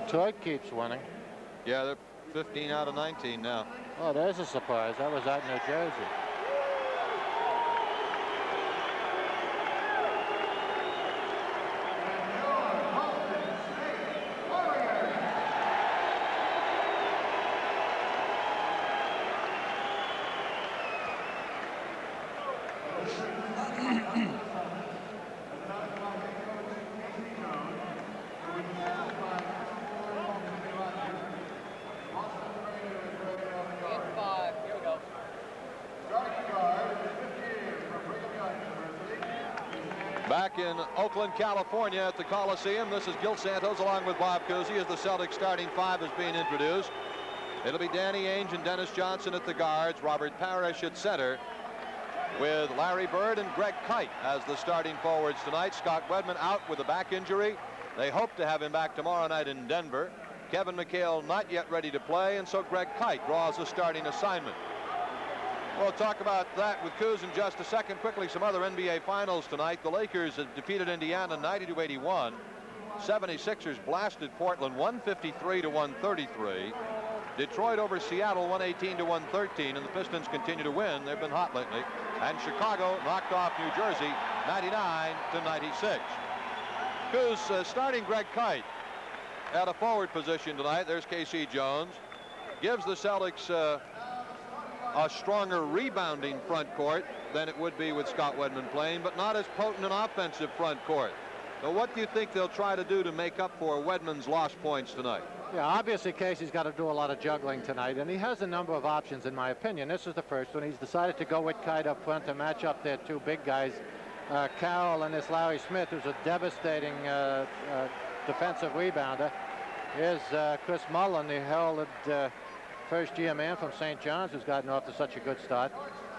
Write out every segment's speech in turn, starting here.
Detroit keeps winning. Yeah, they're 15 out of 19 now. Oh, there's a surprise. That was out in New Jersey. Back in Oakland, California at the Coliseum, this is Gil Santos along with Bob Cousy as the Celtics starting five is being introduced. It'll be Danny Ainge and Dennis Johnson at the guards, Robert Parrish at center, with Larry Bird and Greg Kite as the starting forwards tonight. Scott Wedman out with a back injury. They hope to have him back tomorrow night in Denver. Kevin McHale not yet ready to play, and so Greg Kite draws the starting assignment. We'll talk about that with Coos in just a second. Quickly, some other NBA Finals tonight. The Lakers have defeated Indiana 90-81. 76ers blasted Portland 153-133. Detroit over Seattle 118-113, and the Pistons continue to win. They've been hot lately. And Chicago knocked off New Jersey 99-96. Coos starting Greg Kite at a forward position tonight. There's K.C. Jones. Gives the Celtics a stronger rebounding front court than it would be with Scott Wedman playing, but not as potent an offensive front court. So what do you think they'll try to do to make up for Wedman's lost points tonight? Yeah, obviously Casey's got to do a lot of juggling tonight, and he has a number of options in my opinion. This is the first one. He's decided to go with Kite up front to match up their two big guys, Carroll and this Larry Smith, who's a devastating defensive rebounder. Here's Chris Mullin, the heralded first-year man from St. John's, who's gotten off to such a good start.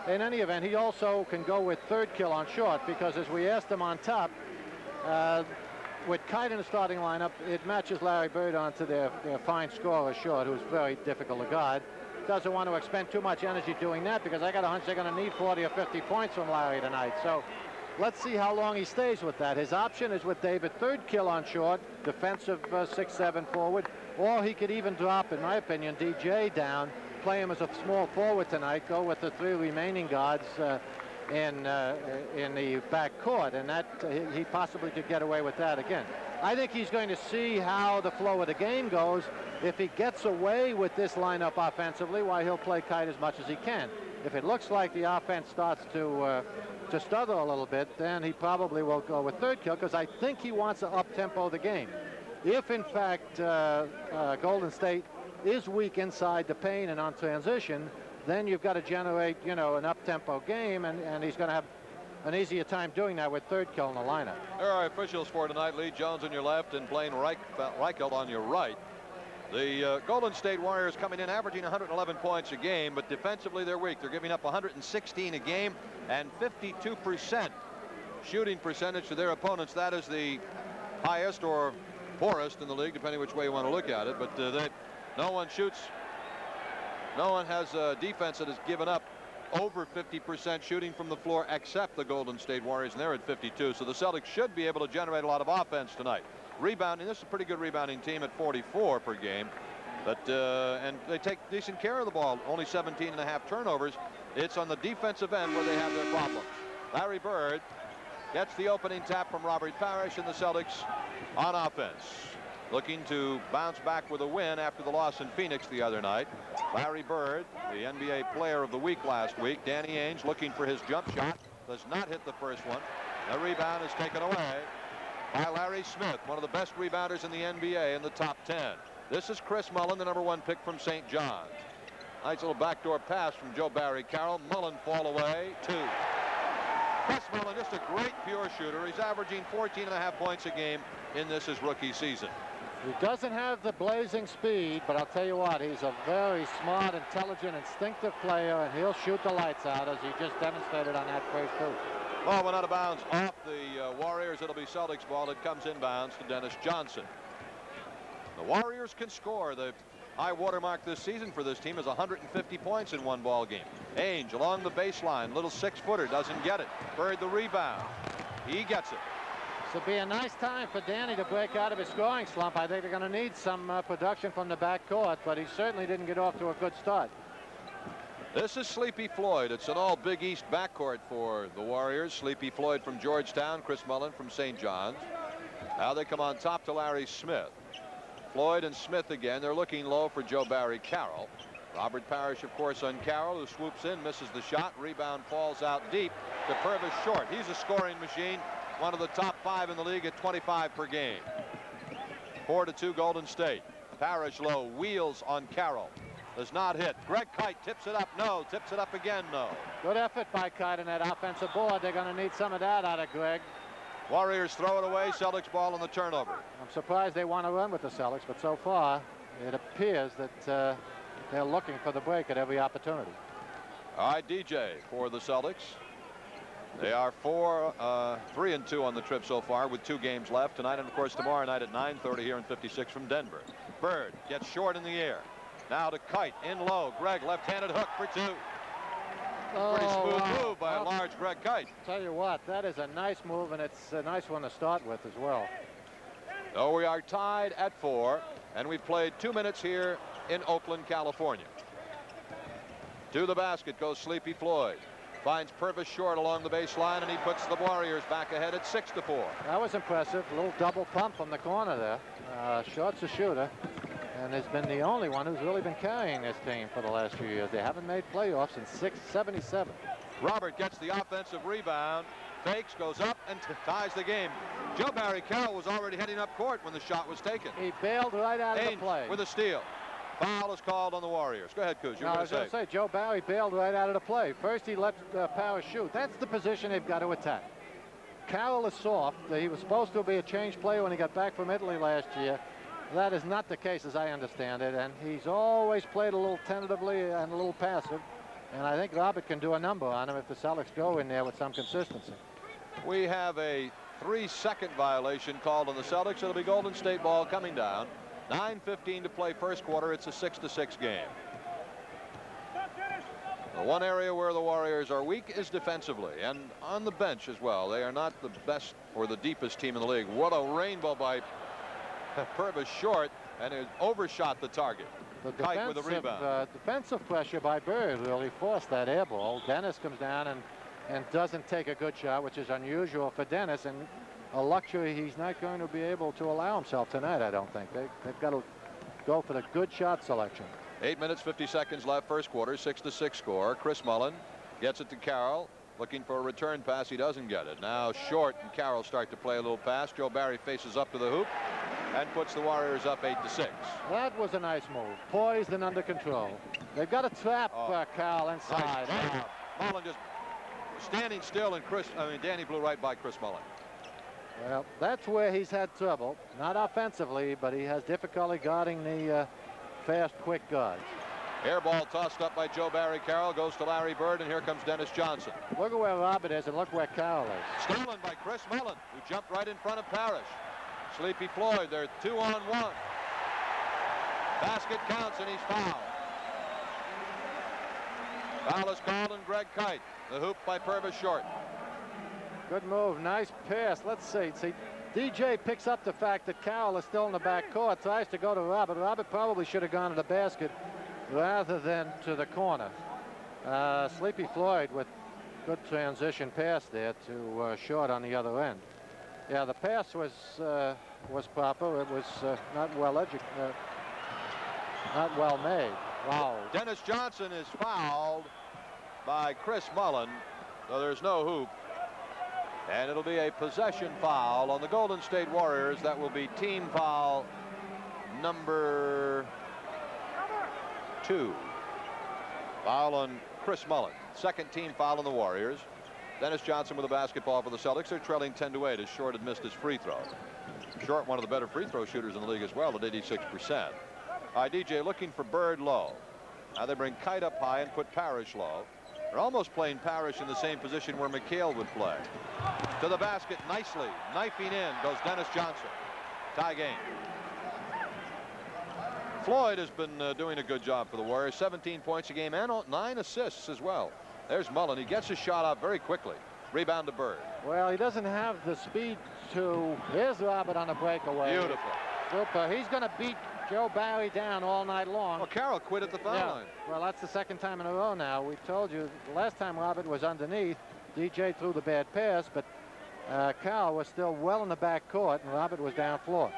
In any event, he also can go with third kill on short, because as we asked him on top, with Kite in the starting lineup, it matches Larry Bird onto their fine scorer short, who's very difficult to guard. Doesn't want to expend too much energy doing that, because I got a hunch they're going to need 40 or 50 points from Larry tonight. So let's see how long he stays with that. His option is with David, third kill on short, defensive 6-7 forward, or he could even drop, in my opinion, DJ down, play him as a small forward tonight, go with the three remaining guards in the back court, and that he possibly could get away with that again. I think he's going to see how the flow of the game goes. If he gets away with this lineup offensively, why, he'll play Kite as much as he can. If it looks like the offense starts to stutter a little bit, then he probably will go with third kill, because I think he wants to up-tempo the game. If, in fact, Golden State is weak inside the paint and on transition, then you've got to generate, an up-tempo game, and he's going to have an easier time doing that with third kill in the lineup. There are officials for tonight. Lee Jones on your left and Blaine Reichelt on your right. The Golden State Warriors coming in averaging 111 points a game, but defensively they're weak. They're giving up 116 a game and 52% shooting percentage to their opponents. That is the highest or poorest in the league, depending which way you want to look at it. But no one shoots. No one has a defense that has given up over 50% shooting from the floor except the Golden State Warriors, and they're at 52. So the Celtics should be able to generate a lot of offense tonight. Rebounding, this is a pretty good rebounding team at 44 per game. But and they take decent care of the ball. Only 17.5 turnovers. It's on the defensive end where they have their problems. Larry Bird gets the opening tap from Robert Parrish, and the Celtics on offense, looking to bounce back with a win after the loss in Phoenix the other night. Larry Bird, the NBA Player of the Week last week. Danny Ainge looking for his jump shot. Does not hit the first one. The rebound is taken away by Larry Smith, one of the best rebounders in the NBA in the top 10. This is Chris Mullin, the #1 pick from St. John's. Nice little backdoor pass from Joe Barry Carroll. Mullin fall away, 2. Chris Mullin, just a great pure shooter. He's averaging 14.5 points a game in this his rookie season. He doesn't have the blazing speed, but I'll tell you what, he's a very smart, intelligent, instinctive player, and he'll shoot the lights out, as he just demonstrated on that first two. Ball went out of bounds off the Warriors. It'll be Celtics ball. It comes inbounds to Dennis Johnson. The Warriors can score. The high watermark this season for this team is 150 points in one ball game. Ainge along the baseline, little 6-footer, doesn't get it. Bird the rebound. He gets it. This will be a nice time for Danny to break out of his scoring slump. I think they're going to need some production from the backcourt, but he certainly didn't get off to a good start. This is Sleepy Floyd. It's an all Big East backcourt for the Warriors. Sleepy Floyd from Georgetown, Chris Mullin from St. John's. Now they come on top to Larry Smith. Floyd and Smith again. They're looking low for Joe Barry Carroll. Robert Parrish, of course, on Carroll, who swoops in, misses the shot. Rebound falls out deep to Purvis Short. He's a scoring machine, one of the top 5 in the league at 25 per game. 4-2 Golden State. Parrish low, wheels on Carroll. Does not hit. Greg Kite tips it up. No. Tips it up again. No. Good effort by Kite on that offensive board. They're going to need some of that out of Greg. Warriors throw it away. Celtics ball on the turnover. I'm surprised they want to run with the Celtics, but so far it appears that they're looking for the break at every opportunity. All right, DJ for the Celtics. They are 3-2 on the trip so far with 2 games left tonight, and of course tomorrow night at 9:30 here in 56 from Denver. Bird gets short in the air. Now to Kite in low. Greg left-handed hook for 2. Pretty smooth move by a large Greg Kite. Tell you what, that is a nice move, and it's a nice one to start with as well. So we are tied at 4, and we've played 2 minutes here in Oakland, California. To the basket goes Sleepy Floyd. Finds Purvis Short along the baseline, and he puts the Warriors back ahead at 6-4. That was impressive. A little double pump from the corner there. Short's a shooter, and has been the only one who's really been carrying this team for the last few years. They haven't made playoffs since '77. Robert gets the offensive rebound, fakes, goes up, and ties the game. Joe Barry Carroll was already heading up court when the shot was taken. He bailed right out of the play. With a steal. Foul is called on the Warriors. Go ahead, Kuz. I was going to say, Joe Barry bailed right out of the play. First, he let Parrish shoot. That's the position they've got to attack. Carroll is soft. He was supposed to be a change player when he got back from Italy last year. That is not the case, as I understand it, and he's always played a little tentatively and a little passive, and I think Robert can do a number on him if the Celtics go in there with some consistency. We have a 3-second violation called on the Celtics. It'll be Golden State ball coming down. 9:15 to play first quarter. It's a 6-6 game. The one area where the Warriors are weak is defensively, and on the bench as well. They are not the best or the deepest team in the league. What a rainbow by Purvis Short, and it overshot the target. The Kite with a rebound. Defensive pressure by Bird really forced that air ball. Dennis comes down and doesn't take a good shot, which is unusual for Dennis, and a luxury he's not going to be able to allow himself tonight, I don't think. They've got to go for the good shot selection. 8 minutes, 50 seconds left first quarter. 6-6 score. Chris Mullin gets it to Carroll. Looking for a return pass. He doesn't get it. Now Short and Carroll start to play a little pass. Joe Barry faces up to the hoop and puts the Warriors up 8-6. That was a nice move. Poised and under control. They've got to trap Carroll inside. Nice. Mullin just standing still, and Danny blew right by Chris Mullin. Well, that's where he's had trouble. Not offensively, but he has difficulty guarding the fast, quick guards. Air ball tossed up by Joe Barry Carroll, goes to Larry Bird, and here comes Dennis Johnson. Look at where Robert is, and look where Carroll is. Stolen by Chris Mullin, who jumped right in front of Parrish. Sleepy Floyd, they're 2-on-1. Basket counts, and he's fouled. Foul is called on Greg Kite. The hoop by Purvis Short. Good move, nice pass. Let's see. DJ picks up the fact that Carroll is still in the back court, tries to go to Robert. Robert probably should have gone to the basket rather than to the corner. Sleepy Floyd with good transition pass there to Short on the other end. Yeah, the pass was proper. It was not well made. Wow. Dennis Johnson is fouled by Chris Mullin, so there's no hoop. And it'll be a possession foul on the Golden State Warriors. That will be team foul number 2. Foul on Chris Mullin. Second team foul on the Warriors. Dennis Johnson with a basketball for the Celtics. They're trailing 10-8 as Short had missed his free throw. Short, one of the better free throw shooters in the league as well at 86%. DJ looking for Bird low. Now they bring Kite up high and put Parrish low. They're almost playing Parrish in the same position where McHale would play. To the basket nicely. Knifing in goes Dennis Johnson. Tie game. Floyd has been doing a good job for the Warriors. 17 points a game and 9 assists as well. There's Mullin. He gets his shot out very quickly. Rebound to Bird. Well, he doesn't have the speed 2. Here's Robert on a breakaway. Beautiful. Super. He's going to beat Joe Barry down all night long. Well, Carroll quit at the foul line. Well, that's the second time in a row now. We told you the last time Robert was underneath, DJ threw the bad pass, but Carroll was still well in the back court, and Robert was down floor.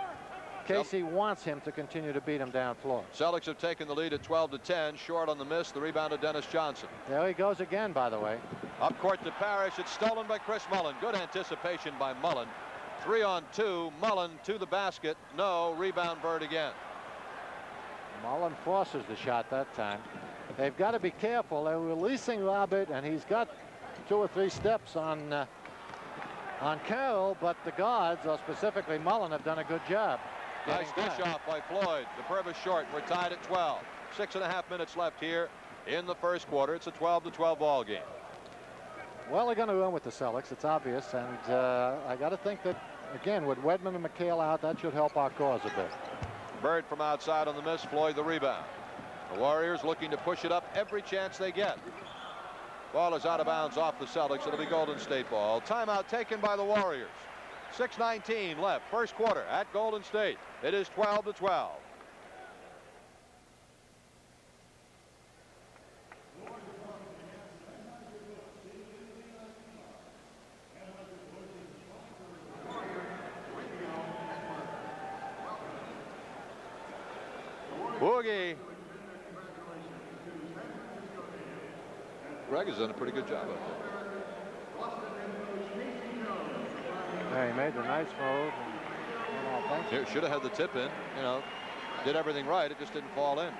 Casey wants him to continue to beat him down floor. Celtics have taken the lead at 12-10. Short on the miss. The rebound to Dennis Johnson. There he goes again, by the way. Up court to Parrish. It's stolen by Chris Mullen. Good anticipation by Mullen. 3-on-2. Mullen to the basket. No. Rebound Bird again. Mullen forces the shot that time. They've got to be careful. They're releasing Robert, and he's got 2 or 3 steps on Carroll, but the guards, or specifically Mullen, have done a good job. Nice dish off by Floyd. The Purvis short. We're tied at 12. 6.5 minutes left here in the first quarter. It's a 12-12 ball game. Well, they're going to run with the Celtics. It's obvious, and I got to think that again with Wedman and McHale out, that should help our cause a bit. Bird from outside on the miss. Floyd the rebound. The Warriors looking to push it up every chance they get. Ball is out of bounds off the Celtics. It'll be Golden State ball. Timeout taken by the Warriors. 6:19 left. First quarter at Golden State. It is 12-12. Boogie. Greg has done a pretty good job out there. Yeah, he made the nice move. Here, should have had the tip in. You know, did everything right. It just didn't fall in.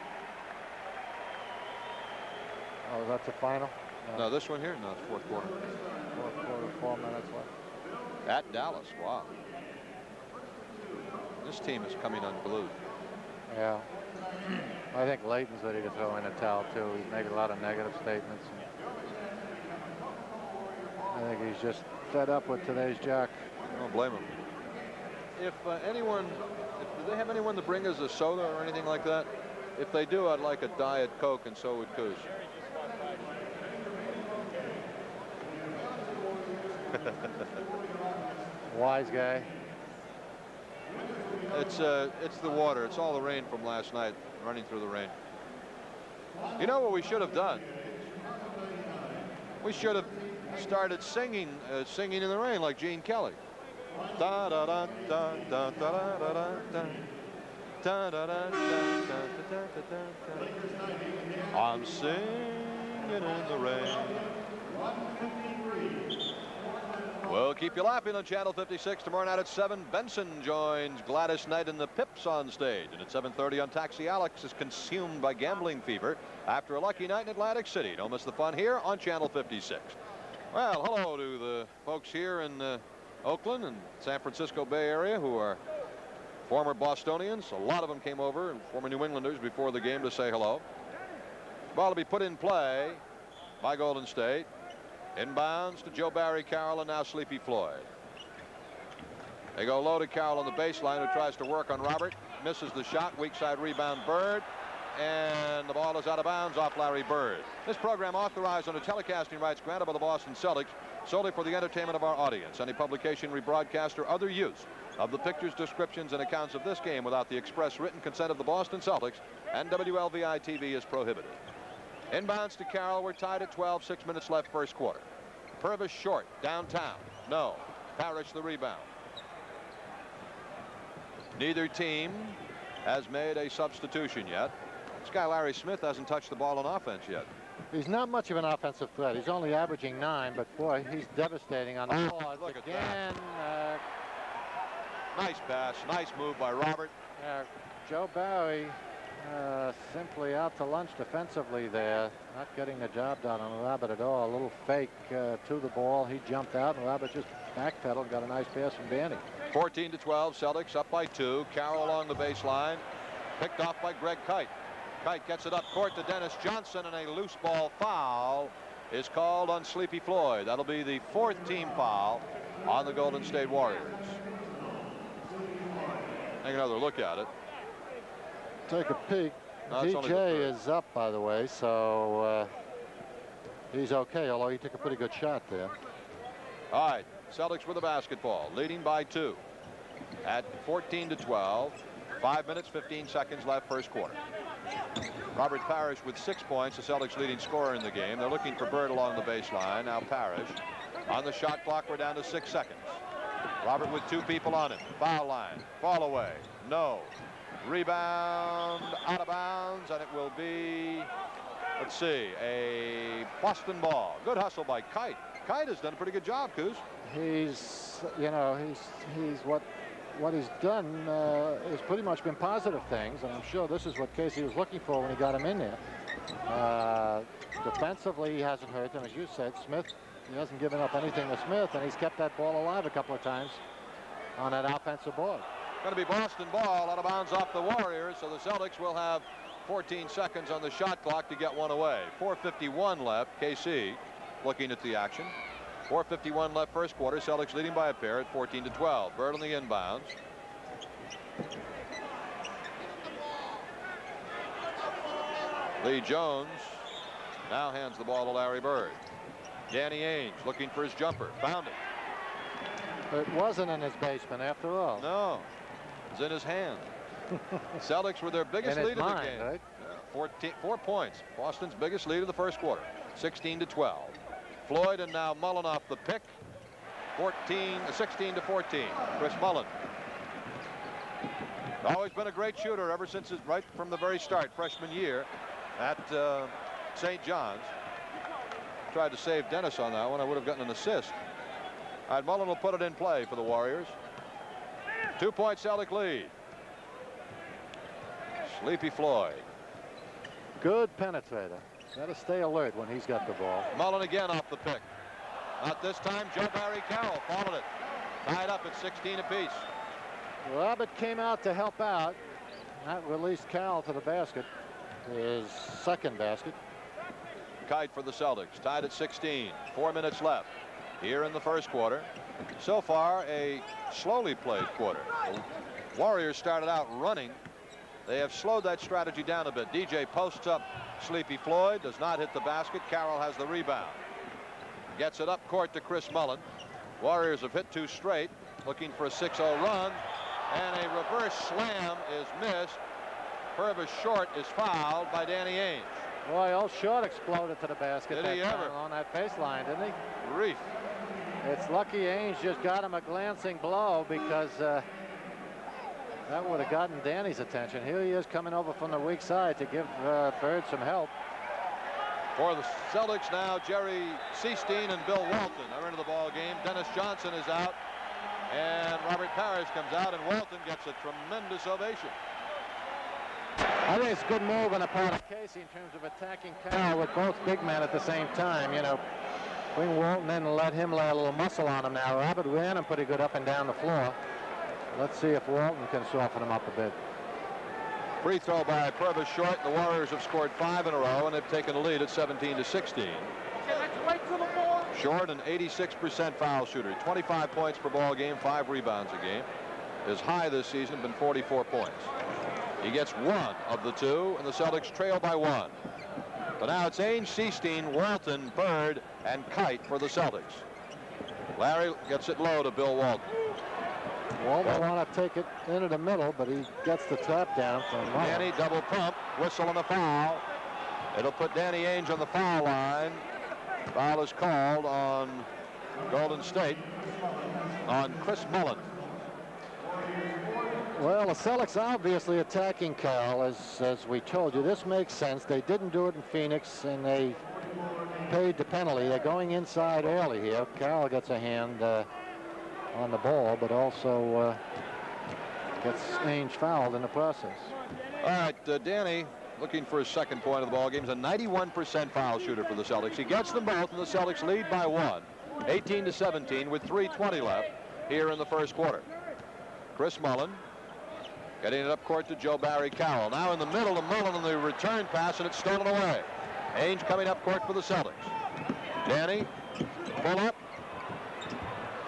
Oh, that's the final? No, this one here? No, it's fourth quarter. Fourth quarter, 4 minutes left. At Dallas. Wow. This team is coming unglued. Yeah. I think Layton's ready to throw in a towel, too. He's making a lot of negative statements. I think he's just fed up with today's Jack. I don't blame him. If do they have anyone to bring us a soda or anything like that? If they do, I'd like a Diet Coke, and so would Coos. Wise guy. It's the water. It's all the rain from last night running through the rain. You know what we should have done? We should have started singing in the rain like Gene Kelly. Da da da da da da da da da da da da da da. I'm singing in the rain. We'll keep you laughing on Channel 56 tomorrow night at 7. Benson joins Gladys Knight and the Pips on stage. And at 7:30 on Taxi, Alex is consumed by gambling fever after a lucky night in Atlantic City. Don't miss the fun here on Channel 56. Well, hello to the folks here in Oakland and San Francisco Bay Area who are former Bostonians. A lot of them came over, and former New Englanders before the game to say hello. Ball to be put in play by Golden State. Inbounds to Joe Barry Carroll and now Sleepy Floyd. They go low to Carroll on the baseline, who tries to work on Robert. Misses the shot. Weak side rebound Bird. And the ball is out of bounds off Larry Bird. This program authorized under telecasting rights granted by the Boston Celtics solely for the entertainment of our audience. Any publication, rebroadcast, or other use of the pictures, descriptions, and accounts of this game without the express written consent of the Boston Celtics and WLVI-TV is prohibited. Inbounds to Carroll. We're tied at 12. 6 minutes left first quarter. Purvis short. Downtown. No. Parrish the rebound. Neither team has made a substitution yet. This guy Larry Smith hasn't touched the ball on offense yet. He's not much of an offensive threat. He's only averaging 9, but boy, he's devastating on the ball. Look at again. Nice pass. Nice move by Robert. Joe Barry simply out to lunch defensively there. Not getting the job done on Robert at all. A little fake to the ball. He jumped out, and Robert just backpedaled and got a nice pass from Danny. 14-12. Celtics up by 2. Carroll along the baseline. Picked off by Greg Kite. Kite gets it up court to Dennis Johnson, and a loose ball foul is called on Sleepy Floyd. That'll be the 4th team foul on the Golden State Warriors. Take another look at it. Take a peek. No, DJ is up, by the way, so he's okay, although he took a pretty good shot there. All right, Celtics with the basketball, leading by 2 at 14-12. 5 minutes, 15 seconds left, first quarter. Robert Parrish with 6 points, the Celtics leading scorer in the game. They're looking for Bird along the baseline. Now Parrish on the shot clock. We're down to 6 seconds. Robert with 2 people on him. Foul line. Fall away. No. Rebound out of bounds, and it will be, let's see, a Boston ball. Good hustle by Kite. Kite has done a pretty good job, Coos. He's, you know, he's what he's done has pretty much been positive things, and I'm sure this is what Casey was looking for when he got him in there. Defensively, he hasn't hurt them, as you said. Smith, he hasn't given up anything to Smith, and he's kept that ball alive a couple of times on that offensive board. Going to be Boston ball out of bounds off the Warriors, so the Celtics will have 14 seconds on the shot clock to get one away. 4:51 left. KC looking at the action. 4:51 left first quarter. Celtics leading by a pair at 14-12. Bird on the inbounds. Lee Jones now hands the ball to Larry Bird. Danny Ainge looking for his jumper. Found it. It wasn't in his basement after all. No, it's in his hand. Celtics were their biggest lead of the game. Right? Yeah, 4 points. Boston's biggest lead of the first quarter. 16-12. Floyd and now Mullen off the pick. 16-14. Chris Mullen. Always been a great shooter ever since right from the very start, freshman year at St. John's. Tried to save Dennis on that one. I would have gotten an assist. All right, Mullen will put it in play for the Warriors. 2-point Celtic lead. Sleepy Floyd. Good penetrator. Got to stay alert when he's got the ball. Mullen again off the pick. Not this time. Joe Barry Carroll followed it. Tied up at 16 apiece. Robert came out to help out. That released Carroll to the basket. His second basket. Kite for the Celtics. Tied at 16. 4 minutes left here in the first quarter. So far, a slowly played quarter. The Warriors started out running. They have slowed that strategy down a bit. DJ posts up Sleepy Floyd, does not hit the basket. Carroll has the rebound. Gets it up court to Chris Mullen. Warriors have hit 2 straight, looking for a 6-0 run, and a reverse slam is missed. Purvis Short is fouled by Danny Ainge. Boy, old Short exploded to the basket. Did he ever? On that baseline, didn't he? Reef. It's lucky Ainge just got him a glancing blow, because that would have gotten Danny's attention. Here he is coming over from the weak side to give Bird some help. For the Celtics now, Jerry Seestein and Bill Walton are into the ball game. Dennis Johnson is out, and Robert Parrish comes out, and Walton gets a tremendous ovation. I think it's a good move on the part of Casey in terms of attacking Carroll with both big men at the same time. You know, bring Walton in and let him lay a little muscle on him now. Robert ran him pretty good up and down the floor. Let's see if Walton can soften him up a bit. Free throw by Purvis Short. The Warriors have scored 5 in a row, and they've taken the lead at 17-16. Short, an 86% foul shooter, 25 points per ball game, 5 rebounds a game. His high this season has been 44 points. He gets 1 of the 2, and the Celtics trail by 1. But now it's Ainge, Seestein, Walton, Bird, and Kite for the Celtics. Larry gets it low to Bill Walton. Walton want to take it into the middle, but he gets the tap down from Danny, double pump, whistle and a foul. It'll put Danny Ainge on the foul line. Foul is called on Golden State on Chris Mullen. Well, the Celtics obviously attacking Carroll, as we told you. This makes sense. They didn't do it in Phoenix, and they paid the penalty. They're going inside early here. Carroll gets a hand on the ball, but also gets Ainge fouled in the process. All right, Danny looking for his second point of the ball game. He's a 91% foul shooter for the Celtics. He gets them both, and the Celtics lead by 1, 18-17, with 3:20 left here in the first quarter. Chris Mullen getting it up court to Joe Barry Carroll. Now in the middle to Mullen on the return pass, and it's stolen away. Ainge coming up court for the Celtics. Danny, pull up.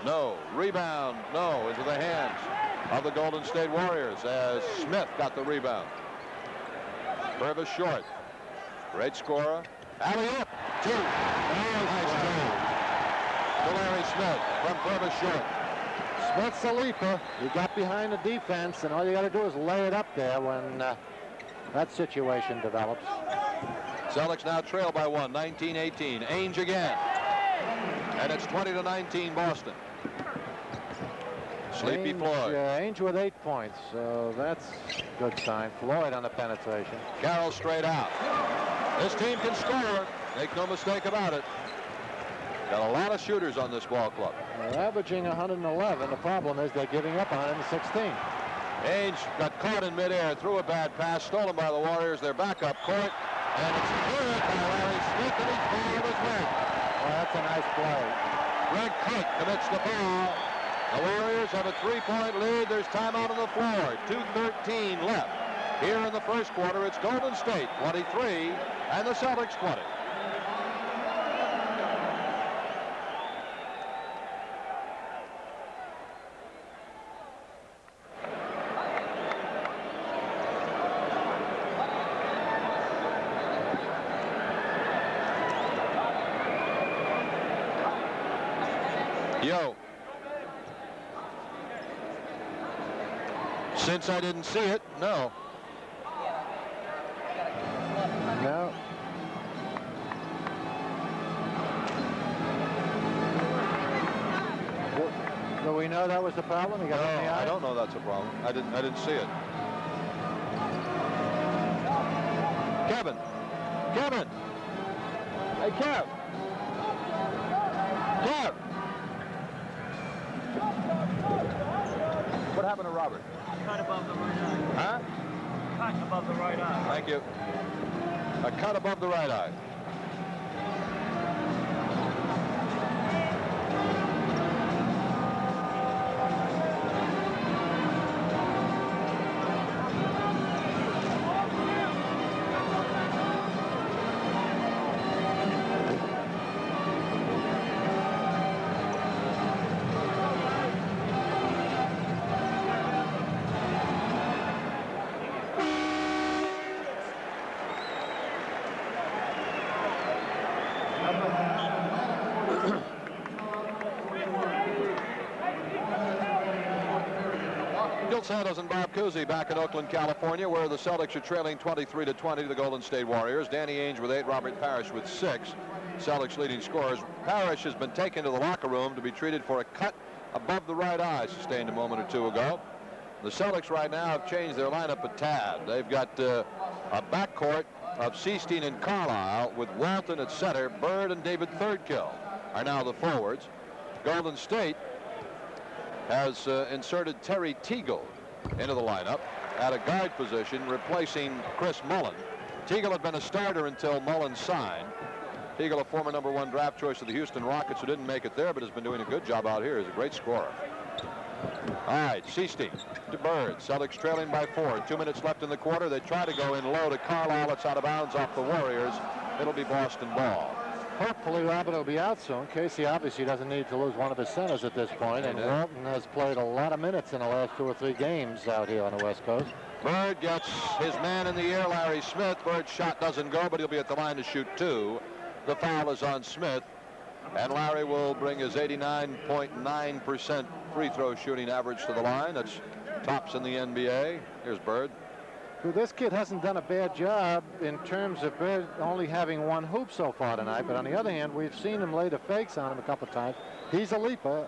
No. Rebound. No. Into the hands of the Golden State Warriors as Smith got the rebound. Purvis Short. Great scorer. Alley-oop. 2. Nice 2. to Larry Smith from further short. Smith's a leaper. He got behind the defense, and all you got to do is lay it up there when that situation develops. Celtics now trail by 1, 19-18. Ainge again. And it's 20-19 Boston. Sleepy Floyd. Ainge with 8 points, so that's a good sign. Floyd on the penetration. Carroll straight out. This team can score. Make no mistake about it. Got a lot of shooters on this ball club. They're averaging 111. The problem is they're giving up 116. Ainge got caught in midair, threw a bad pass, stolen by the Warriors. They're back up court, and it's cleared by Larry Smith, and he's fouled as well. Well, that's a nice play. Greg Kite commits the foul. The Warriors have a 3-point lead. There's timeout on the floor. 2:13 left. Here in the first quarter, it's Golden State 23 and the Celtics 20. Yo. Since I didn't see it, no. No. Do we know that was the problem? He got hit in the eye? I don't know that's a problem. I didn't see it. Kevin. Kevin. Hey, Kev. Kev. What happened to Robert? Cut above the right eye. Huh? Cut above the right eye. Thank you. A cut above the right eye. Santos and Bob Cousy back in Oakland, California, where the Celtics are trailing 23-20 to the Golden State Warriors. Danny Ainge with 8, Robert Parrish with 6. Celtics leading scorers. Parrish has been taken to the locker room to be treated for a cut above the right eye sustained a moment or two ago. The Celtics right now have changed their lineup a tad. They've got a backcourt of Seestein and Carlisle with Walton at center. Bird and David Thirdkill are now the forwards. Golden State has inserted Terry Teagle into the lineup at a guard position, replacing Chris Mullen. Teagle had been a starter until Mullen signed. Teagle, a former #1 draft choice of the Houston Rockets, who didn't make it there but has been doing a good job out here. He's a great scorer. All right, Seestein to Bird. Celtics trailing by 4. 2 minutes left in the quarter. They try to go in low to Carlisle. It's out of bounds off the Warriors. It'll be Boston ball. Hopefully Robert will be out soon. Casey obviously doesn't need to lose one of his centers at this point, and Walton has played a lot of minutes in the last 2 or 3 games out here on the West Coast. Bird gets his man in the air, Larry Smith. Bird's shot doesn't go, but he'll be at the line to shoot 2. The foul is on Smith, and Larry will bring his 89.9% free throw shooting average to the line. That's tops in the NBA. Here's Bird. Well, this kid hasn't done a bad job in terms of Bird only having 1 hoop so far tonight, but on the other hand, we've seen him lay the fakes on him a couple of times. He's a leaper,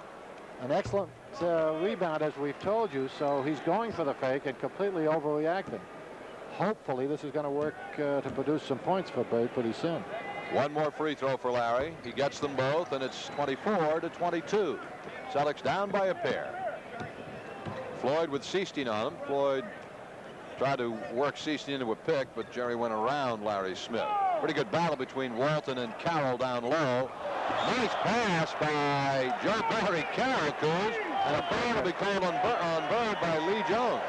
an excellent rebound, as we've told you, so he's going for the fake and completely overreacting. Hopefully this is going to work to produce some points for Bird pretty soon. 1 more free throw for Larry. He gets them both, and it's 24-22. Celtics down by a pair. Floyd with Seestein on him. Floyd tried to work Seestein into a pick, but Jerry went around Larry Smith. Pretty good battle between Walton and Carroll down low. Nice pass by Joe Barry Caracuz, and a foul will be called on Bird by Lee Jones.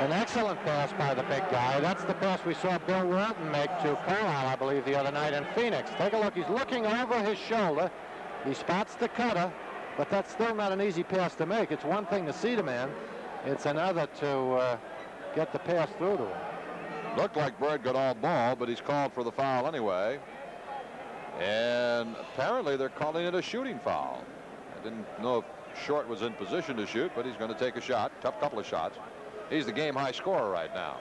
An excellent pass by the big guy. That's the pass we saw Bill Walton make to Carlisle, I believe, the other night in Phoenix. Take a look. He's looking over his shoulder. He spots the cutter, but that's still not an easy pass to make. It's one thing to see the man. It's another to get the pass through to him. Looked like Bird got all ball, but he's called for the foul anyway. And apparently they're calling it a shooting foul. I didn't know if Short was in position to shoot, but he's going to take a shot. Tough couple of shots. He's the game high scorer right now.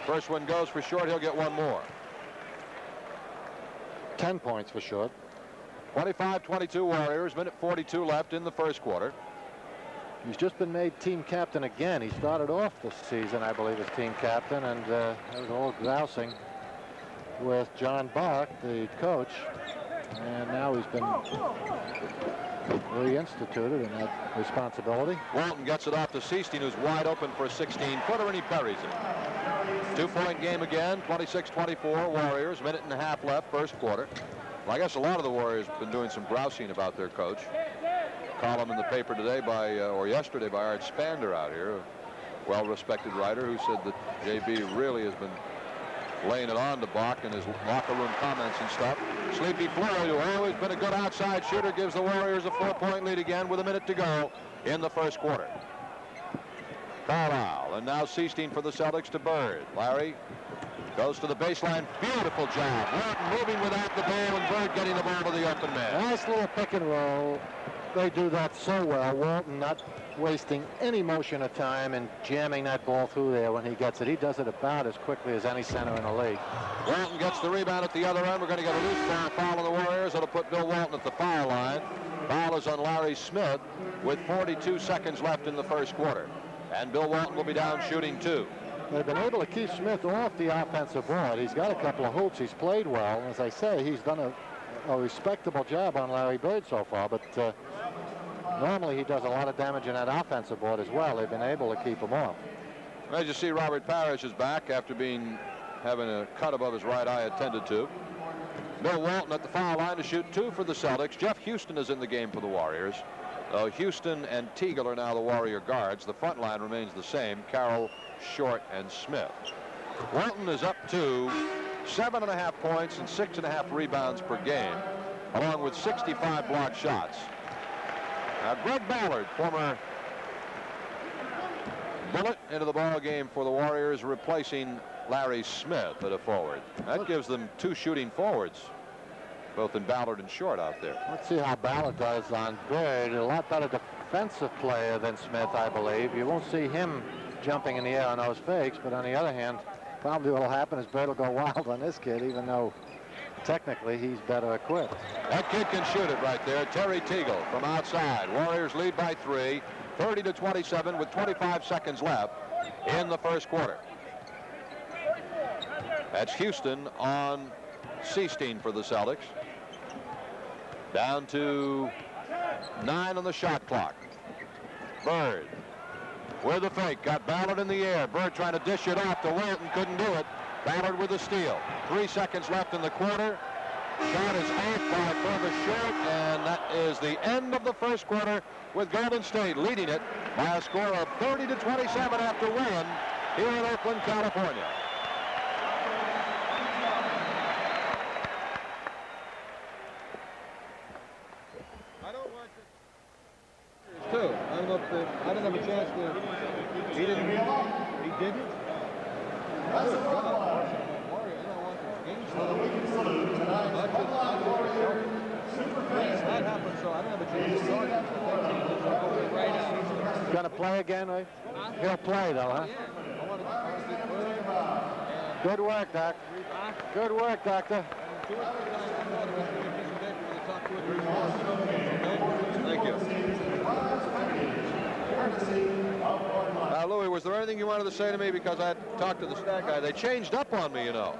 First one goes for Short. He'll get one more. 10 points for Short. 25-22 Warriors. Minute 42 left in the first quarter. He's just been made team captain again. He started off this season, I believe, as team captain, and there was a little grousing with John Bach, the coach, and now he's been reinstituted in that responsibility. Walton gets it off to Seasteen, who's wide open for a 16-footer, and he buries it. 2-point game again, 26-24 Warriors, minute and a half left, first quarter. Well, I guess a lot of the Warriors have been doing some grousing about their coach. Column in the paper today or yesterday by Art Spander out here, a well-respected writer who said that JB really has been laying it on to Bach in his locker room comments and stuff. Sleepy Floyd, who always been a good outside shooter, gives the Warriors a 4-point lead again with a minute to go in the first quarter. Carlisle, and now Seasteen for the Celtics to Bird. Larry goes to the baseline. Beautiful job. Walton moving without the ball, and Bird getting the ball to the open man. Nice little pick and roll. They do that so well. Walton not wasting any motion of time and jamming that ball through there when he gets it. He does it about as quickly as any center in the league. Walton gets the rebound at the other end. We're going to get a loose ball foul on the Warriors. It'll put Bill Walton at the foul line. Foul is on Larry Smith with 42 seconds left in the first quarter. And Bill Walton will be down shooting 2. They've been able to keep Smith off the offensive board. He's got a couple of hoops. He's played well. As I say, he's done a respectable job on Larry Bird so far, but normally he does a lot of damage in that offensive board as well. They've been able to keep him off. As you see, Robert Parrish is back after having a cut above his right eye attended to. Bill Walton at the foul line to shoot 2 for the Celtics. Jeff Houston is in the game for the Warriors. Houston and Teagle are now the Warrior guards. The front line remains the same: Carroll, Short, and Smith. Walton is up to 7.5 points and 6.5 rebounds per game, along with 65 blocked shots. Now, Greg Ballard, former bullet into the ball game for the Warriors, replacing Larry Smith at a forward. That gives them 2 shooting forwards, both in Ballard and Short out there. Let's see how Ballard does on Bird. A lot better defensive player than Smith, I believe. You won't see him jumping in the air on those fakes, but on the other hand, probably what will happen is Bird will go wild on this kid, even though technically he's better equipped. That kid can shoot it right there. Terry Teagle from outside. Warriors lead by 3, 30-27 with 25 seconds left in the first quarter. That's Houston on Seasteen for the Celtics. Down to 9 on the shot clock. Bird with a fake. Got Ballard in the air. Bird trying to dish it off to Walton. Couldn't do it. Ballard with a steal. 3 seconds left in the quarter. Shot is off by Purvis Short, and that is the end of the first quarter, with Golden State leading it by a score of 30-27 after 1 here in Oakland, California. I don't watch it too. I don't know if I didn't have a chance to. He didn't. He didn't. That's a Warrior. I don't watch his games. That happened, so I don't have a chance to start it. Right out. He's going to play again, right? He'll play, though, huh? Good work, Doc. Good work, Doctor. Thank you. Louis, was there anything you wanted to say to me? Because I talked to the stat guy. They changed up on me, you know.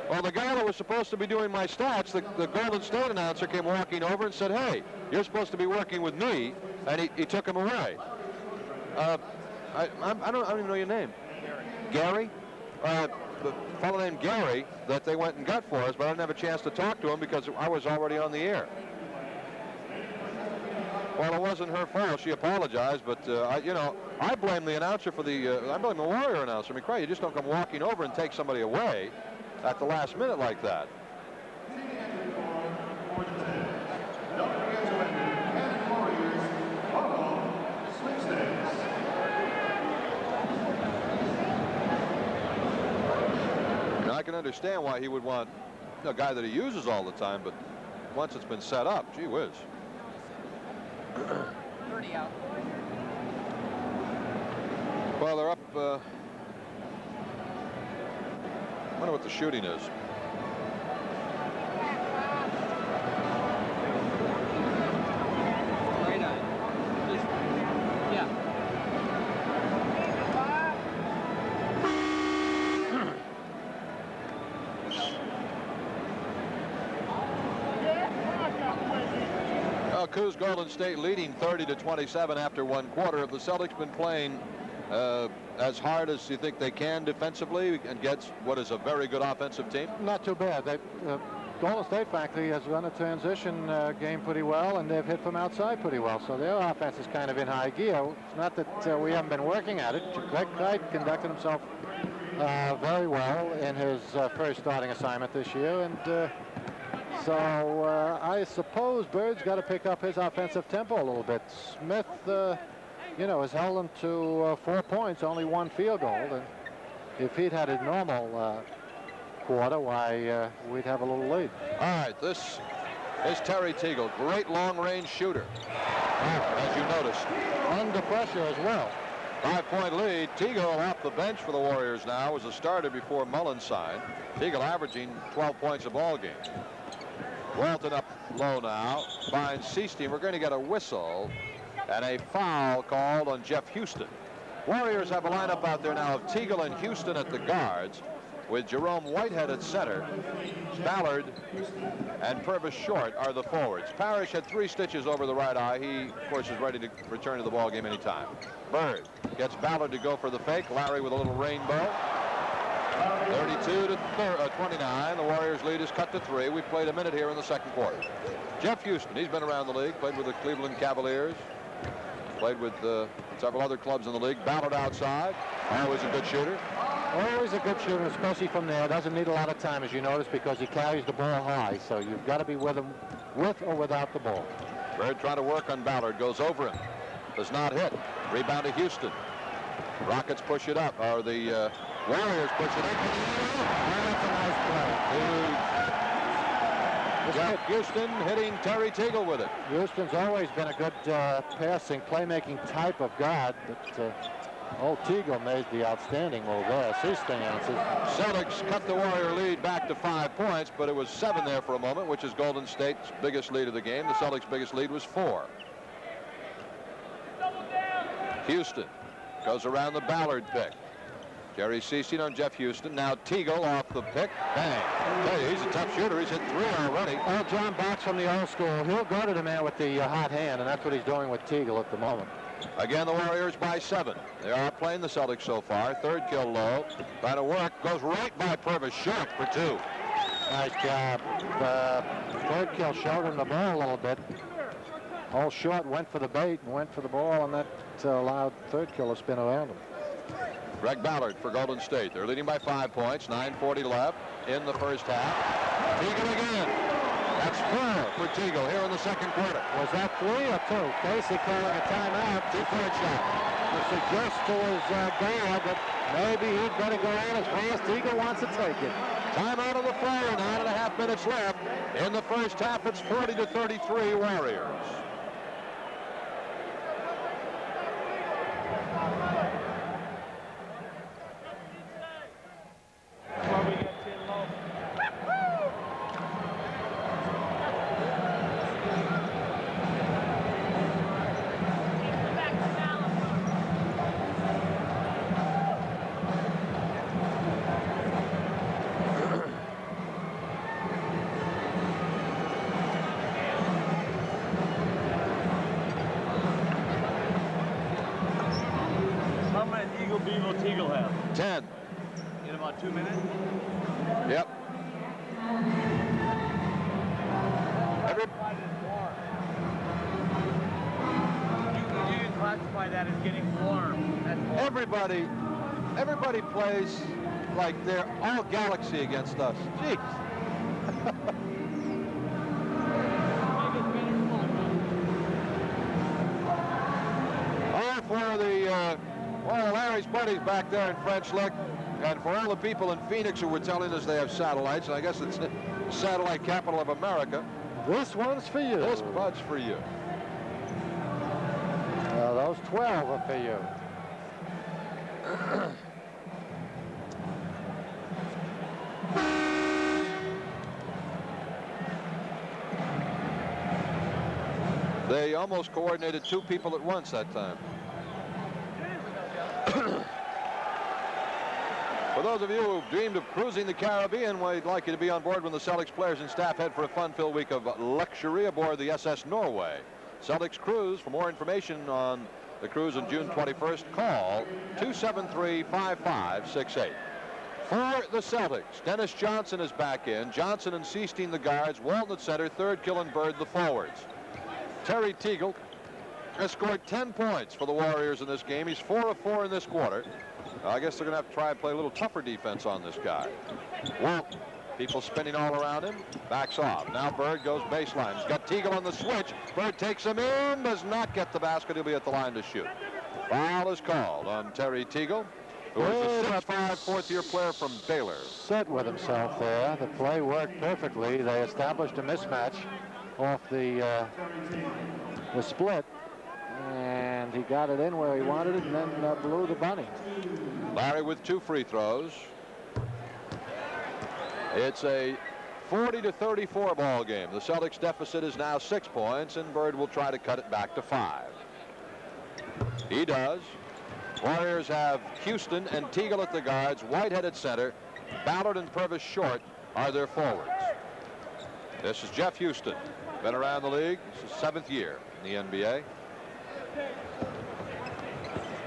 Well, the guy that was supposed to be doing my stats, the Golden State announcer, came walking over and said, "Hey, you're supposed to be working with me," and he took him away. I don't even know your name. Gary? The fellow named Gary that they went and got for us, but I didn't have a chance to talk to him because I was already on the air. Well, it wasn't her fault. She apologized, but I blame the announcer for I blame the Warrior announcer. I mean, Craig, you just don't come walking over and take somebody away at the last minute like that. Now, I can understand why he would want a guy that he uses all the time, but once it's been set up, gee whiz. 30 out. Well, they're up. I wonder what the shooting is. Right on. Yeah. Coos Golden State leading 30-27 after 1 quarter. Have the Celtics been playing as hard as you think they can defensively against what is a very good offensive team? Not too bad. Golden State, frankly, has run a transition game pretty well, and they've hit from outside pretty well. So their offense is kind of in high gear. It's not that we haven't been working at it. Greg Kite conducted himself very well in his first starting assignment this year, and so I suppose Bird's got to pick up his offensive tempo a little bit. Smith, has held them to 4 points, only 1 field goal, and if he'd had a normal quarter, why, we'd have a little lead. All right, this is Terry Teagle, great long-range shooter, as you noticed. Under pressure as well. 5-point lead. Teagle off the bench for the Warriors now, was a starter before Mullins signed. Teagle averaging 12 points a ball game. Walton up low now, finds Seastein. We're going to get a whistle and a foul called on Jeff Houston. Warriors have a lineup out there now of Teagle and Houston at the guards, with Jerome Whitehead at center. Ballard and Purvis Short are the forwards. Parrish had 3 stitches over the right eye. He, of course, is ready to return to the ball game anytime. Bird gets Ballard to go for the fake. Larry with a little rainbow. 32-29. The Warriors' lead is cut to 3. We've played a minute here in the second quarter. Jeff Houston, he's been around the league, played with the Cleveland Cavaliers, played with several other clubs in the league. Ballard outside, always a good shooter. Always a good shooter, especially from there. Doesn't need a lot of time, as you notice, because he carries the ball high. So you've got to be with him, with or without the ball. Bird trying to work on Ballard, goes over him, does not hit. Rebound to Houston. Rockets push it up, or the Warriors push it up. That's a nice play. Jeff Houston hitting Terry Teagle with it. Houston's always been a good passing, playmaking type of guard, but old Teagle made the outstanding move there. Seastein answers. Celtics cut the Warrior lead back to 5 points, but it was 7 there for a moment, which is Golden State's biggest lead of the game. The Celtics' biggest lead was 4. Houston goes around the Ballard pick. Jerry Seastein on Jeff Houston. Now Teagle off the pick. Bang. Hey, he's a tough shooter. He's hit 3 already. Oh, John Box from the old school. He'll go to the man with the hot hand, and that's what he's doing with Teagle at the moment. Again, the Warriors by 7. They are playing the Celtics so far. Third kill low. Trying to work. Goes right by Purvis. Short for 2. Nice job. Third kill showed him the ball a little bit. All Short went for the bait and went for the ball, and that allowed third kill to spin around him. Greg Ballard for Golden State. They're leading by 5 points. 9:40 left in the first half. Teagle again. That's 4 for Teagle here in the second quarter. Was that 3 or 2? Casey calling a timeout. 2-point shot. To suggest to his guard that maybe he'd better go out as fast as Teagle wants to take it. Timeout of the Fire. 9.5 minutes left in the first half. It's 40-33 Warriors. How many Eagle Beagle Teagle have? 10. In about 2 minutes? Yep. You can classify that as getting warm. That's warm. Everybody plays like they're all galaxy against us. Jeez. All for the Larry's buddies back there in French Lick, and for all the people in Phoenix who were telling us they have satellites, and I guess it's satellite capital of America. This one's for you. This bud's for you. Those 12 are for you. They almost coordinated 2 people at once that time. For those of you who dreamed of cruising the Caribbean, we'd like you to be on board when the Celtics players and staff head for a fun-filled week of luxury aboard the SS Norway. Celtics cruise. For more information on the cruise on June 21st, call 273-5568. For the Celtics, Dennis Johnson is back in. Johnson and Seestein the guards, Walton at center, Third, Kill, and Bird the forwards. Terry Teagle has scored 10 points for the Warriors in this game. He's 4 of 4 in this quarter. I guess they're going to have to try and play a little tougher defense on this guy. Walton, people spinning all around him, backs off. Now Bird goes baseline. He's got Teagle on the switch. Bird takes him in, does not get the basket. He'll be at the line to shoot. Foul is called on Terry Teagle, who is a 6'5", fourth-year player from Baylor. Set with himself there. The play worked perfectly. They established a mismatch off the split, and he got it in where he wanted it, and then blew the bunny. Larry with 2 free throws. It's a 40-34 ball game. The Celtics deficit is now 6 points, and Bird will try to cut it back to 5. He does. Warriors have Houston and Teagle at the guards, Whitehead at center, Ballard and Purvis Short are their forwards. This is Jeff Houston, been around the league. This is 7th year in the NBA.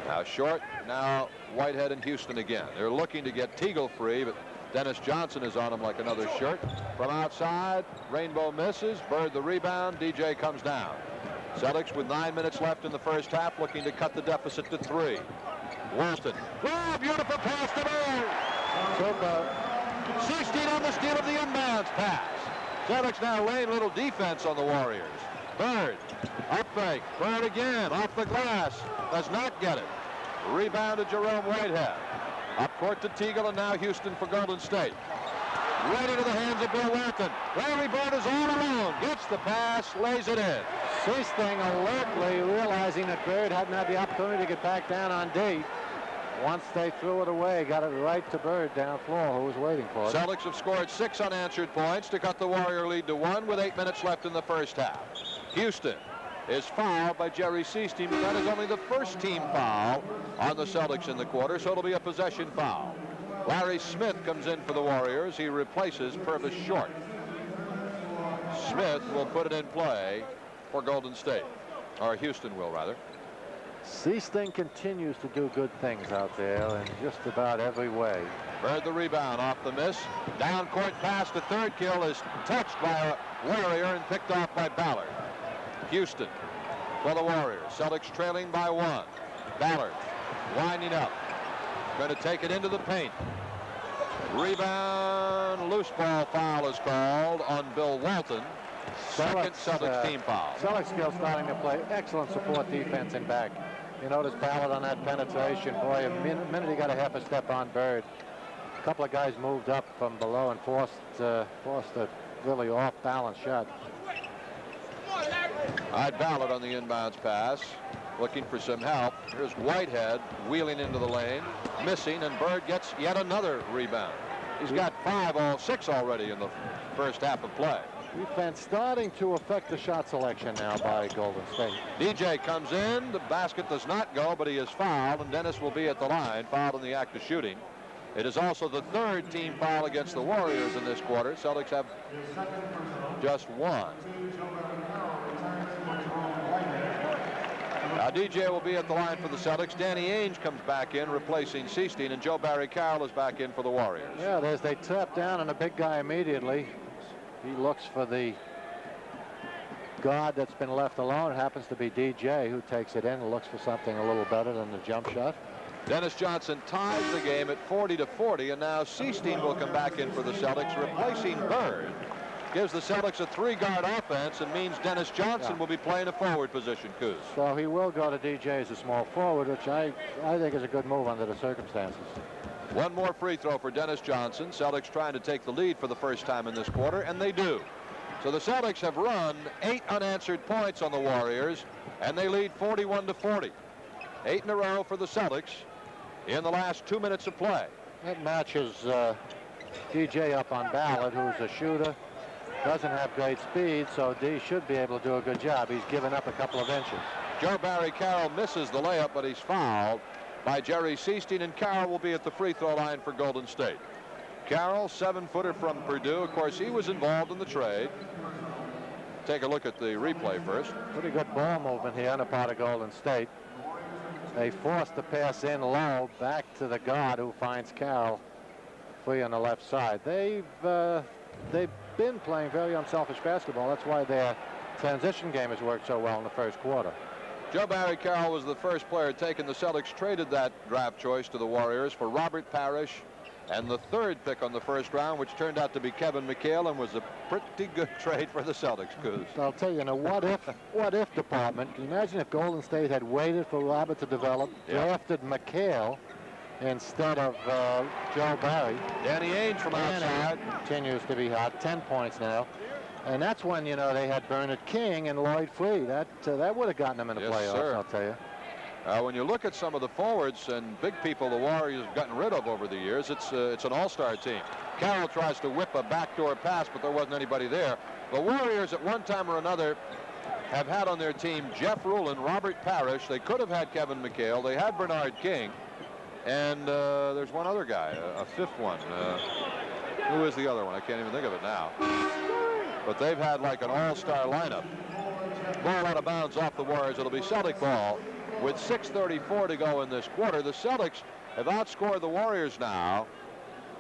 Now Short, now Whitehead and Houston again. They're looking to get Teagle free, but Dennis Johnson is on him like another shirt. From outside, Rainbow misses. Bird the rebound. DJ comes down. Celtics with 9 minutes left in the first half, looking to cut the deficit to 3. Walton. Oh, beautiful pass to Bird. 16 on the steal of the inbounds pass. Celtics now laying a little defense on the Warriors. Bird, up fake. Bird again, off the glass. Does not get it. Rebound to Jerome Whitehead. Up court to Teagle, and now Houston for Golden State. Right into the hands of Bill Walton. Larry Bird is all alone. Gets the pass, lays it in. Seestein alertly realizing that Bird hadn't had the opportunity to get back down on D. Once they threw it away, got it right to Bird down floor, who was waiting for it. Celtics have scored 6 unanswered points to cut the Warrior lead to 1 with 8 minutes left in the first half. Houston is fouled by Jerry Seestein, but that is only the first team foul on the Celtics in the quarter, so it'll be a possession foul. Larry Smith comes in for the Warriors. He replaces Purvis Short. Smith will put it in play for Golden State, or Houston will rather. Seestein continues to do good things out there in just about every way. Bird the rebound off the miss. Down court pass to Third Kill is touched by a Warrior and picked off by Ballard. Houston for the Warriors. Celtics trailing by 1. Ballard winding up. Going to take it into the paint. Rebound, loose ball foul is called on Bill Walton. Second Celtics team foul. Celtics still starting to play excellent support defense in back. You notice Ballard on that penetration. Boy, a minute he got a half a step on Bird. A couple of guys moved up from below and forced a really off-balance shot. All right, Ballard on the inbounds pass, looking for some help. Here's Whitehead wheeling into the lane, missing, and Bird gets yet another rebound. He's got 6 already in the first half of play. Defense starting to affect the shot selection now by Golden State. DJ comes in. The basket does not go, but he is fouled, and Dennis will be at the line, fouled in the act of shooting. It is also the 3rd team foul against the Warriors in this quarter. Celtics have just 1. Now DJ will be at the line for the Celtics. Danny Ainge comes back in, replacing Seestein, and Joe Barry Carroll is back in for the Warriors. Yeah, they tap down on a big guy immediately. He looks for the guard that's been left alone. It happens to be DJ, who takes it in and looks for something a little better than the jump shot. Dennis Johnson ties the game at 40-40, and now Seestein will come back in for the Celtics, replacing Bird. Gives the Celtics a 3-guard offense and means Dennis Johnson will be playing a forward position, Kuz. So he will go to DJ as a small forward, which I think is a good move under the circumstances. One more free throw for Dennis Johnson. Celtics trying to take the lead for the first time in this quarter, and they do. So the Celtics have run 8 unanswered points on the Warriors, and they lead 41-40. 8 in a row for the Celtics in the last 2 minutes of play. That matches DJ up on Ballard, who's a shooter, doesn't have great speed, so D should be able to do a good job. He's given up a couple of inches. Joe Barry Carroll misses the layup, but he's fouled by Jerry Seestein, and Carroll will be at the free throw line for Golden State. Carroll, 7-footer from Purdue. Of course, he was involved in the trade. Take a look at the replay first. Pretty good ball movement here on the part of Golden State. They forced the pass in low back to the guard, who finds Carroll free on the left side. They've been playing very unselfish basketball. That's why their transition game has worked so well in the first quarter. Joe Barry Carroll was the first player taken. The Celtics traded that draft choice to the Warriors for Robert Parrish and the 3rd pick on the first round, which turned out to be Kevin McHale, and was a pretty good trade for the Celtics, Coos. I'll tell you, in a what if department, can you imagine if Golden State had waited for Robert to develop, drafted McHale instead of Joe Barry? Danny Ainge from outside continues to be hot. 10 points now. And that's when, you know, they had Bernard King and Lloyd Free. That would have gotten them in the playoffs, sir. I'll tell you. When you look at some of the forwards and big people the Warriors have gotten rid of over the years, it's an all-star team. Carroll tries to whip a backdoor pass, but there wasn't anybody there. The Warriors at one time or another have had on their team Jeff Rulin, Robert Parrish. They could have had Kevin McHale. They had Bernard King. And there's one other guy, a 5th one. Who is the other one? I can't even think of it now. But they've had like an all-star lineup. Ball out of bounds off the Warriors. It'll be Celtic ball with 6:34 to go in this quarter. The Celtics have outscored the Warriors now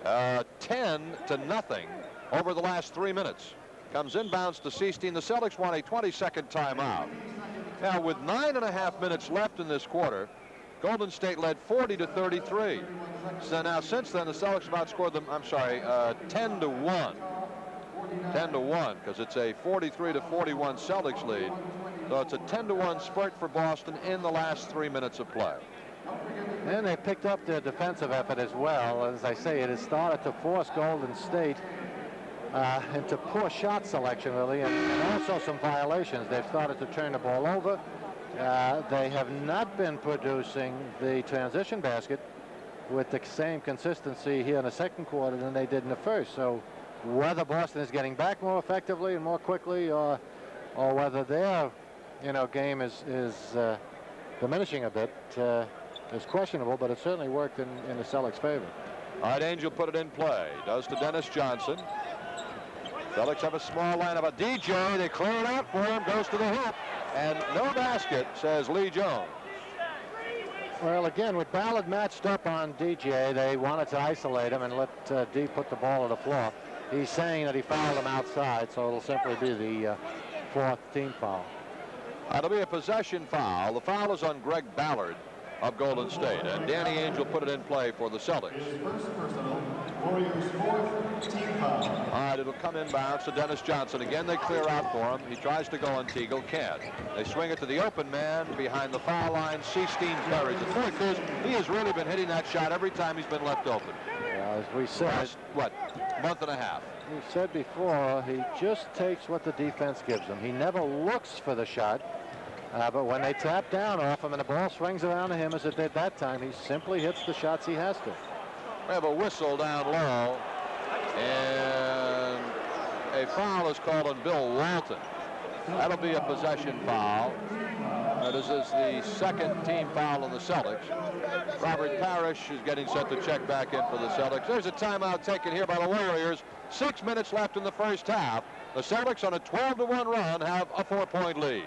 10-0 over the last 3 minutes. Comes inbounds to Seestein. The Celtics want a 22nd timeout. Now, with 9.5 minutes left in this quarter, Golden State led 40-33. So now, since then, the Celtics have outscored them, 10-1. 10-1, because it's a 43-41 Celtics lead. So it's a 10-1 spurt for Boston in the last 3 minutes of play. And they picked up their defensive effort as well. As I say, it has started to force Golden State into poor shot selection, really, and also some violations. They've started to turn the ball over. They have not been producing the transition basket with the same consistency here in the second quarter than they did in the first. So whether Boston is getting back more effectively and more quickly, or whether their game is diminishing a bit is questionable, but it certainly worked in the Celtics' favor. All right, Angel put it in play. Does to Dennis Johnson. Celtics have a small lineup. A DJ, they clear it out for him, goes to the hoop, and no basket, says Lee Jones. Well, again, with Ballard matched up on DJ, they wanted to isolate him and let D put the ball on the floor. He's saying that he fouled him outside, so it'll simply be the 4th team foul. It'll be a possession foul. The foul is on Greg Ballard of Golden State, and Danny Angel put it in play for the Celtics. Warriors 4th team foul. All right, it'll come inbounds to Dennis Johnson. Again, they clear out for him. He tries to go on Teagle, can't. They swing it to the open man behind the foul line. Seestein parries it. Boy, Cruz, he has really been hitting that shot every time he's been left open. As we said, Month and a half. We said before, he just takes what the defense gives him. He never looks for the shot, but when they tap down off him and the ball swings around to him as it did that time, he simply hits the shots he has to. We have a whistle down low, and a foul is called on Bill Walton. That'll be a possession foul. This is the 2nd team foul on the Celtics. Robert Parrish is getting set to check back in for the Celtics. There's a timeout taken here by the Warriors. 6 minutes left in the first half. The Celtics on a 12-1 run have a 4-point lead.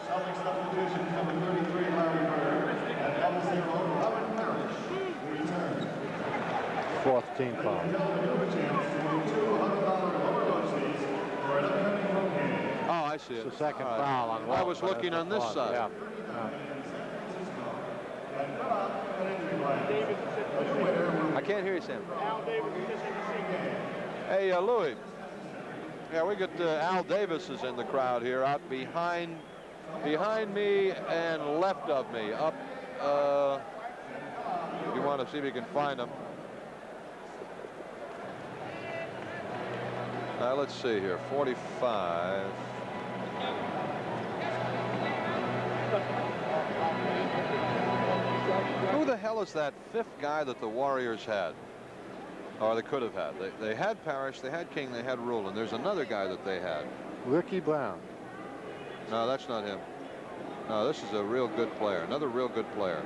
Celtics substitution number 33, Larry Bird, and double zero, Robert Parrish. Return. 4th team foul. Oh, I see it. It's the 2nd foul on Walton. I was looking on this side. Yeah. I can't hear you, Sam. Hey, Louis. Yeah, we got Al Davis is in the crowd here, out behind me and left of me, up if you want to see if you can find them. Let's see here. 45. Who the hell is that fifth guy that the Warriors had? Or they could have had. They had Parrish, they had King, they had Rulon. There's another guy that they had. Ricky Brown. No, that's not him. No, this is a real good player. Another real good player.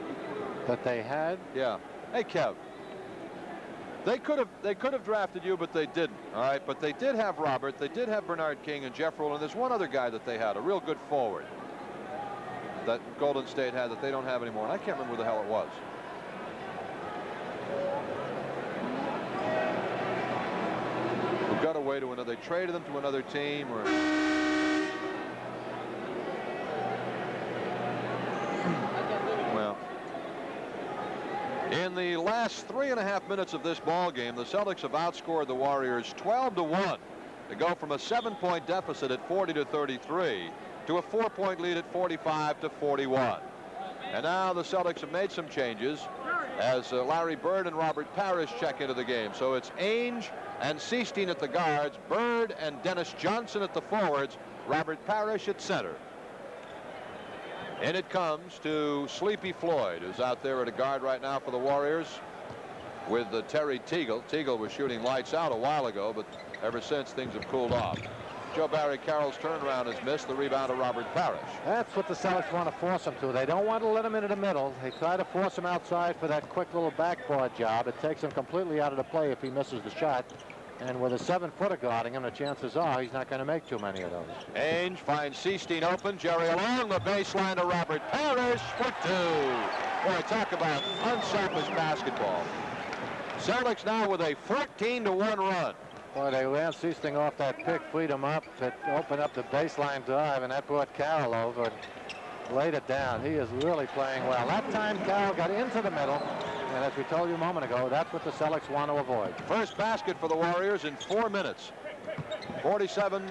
That they had? Yeah. Hey, Kev. They could have drafted you, but they didn't. All right, but they did have Robert. They did have Bernard King and Jeff Rulon. There's one other guy that they had, a real good forward, that Golden State had that they don't have anymore. And I can't remember who the hell it was. Who got away to another? They traded them to another team, or. Well. In the last 3.5 minutes of this ball game, the Celtics have outscored the Warriors 12-1 to go from a 7-point deficit at 40-33 to a 4-point lead at 45-41. And now the Celtics have made some changes as Larry Bird and Robert Parrish check into the game. So it's Ainge and Seestein at the guards, Bird and Dennis Johnson at the forwards, Robert Parrish at center. And it comes to Sleepy Floyd, who's out there at a guard right now for the Warriors with Terry Teagle. Teagle was shooting lights out a while ago, but ever since things have cooled off. Joe Barry Carroll's turnaround has missed. The rebound of Robert Parrish. That's what the Celtics want to force him to. They don't want to let him into the middle. They try to force him outside for that quick little backboard job. It takes him completely out of the play if he misses the shot. And with a 7-footer guarding him, the chances are he's not going to make too many of those. Ainge finds Seestein open. Jerry along the baseline to Robert Parrish for 2. Boy, talk about unselfish basketball. Celtics now with a 14-1 run. Boy, they ran Seestein off that pick, freed him up to open up the baseline drive, and that brought Carroll over and laid it down. He is really playing well. That time Carroll got into the middle, and as we told you a moment ago, that's what the Celtics want to avoid. First basket for the Warriors in 4 minutes. 47-43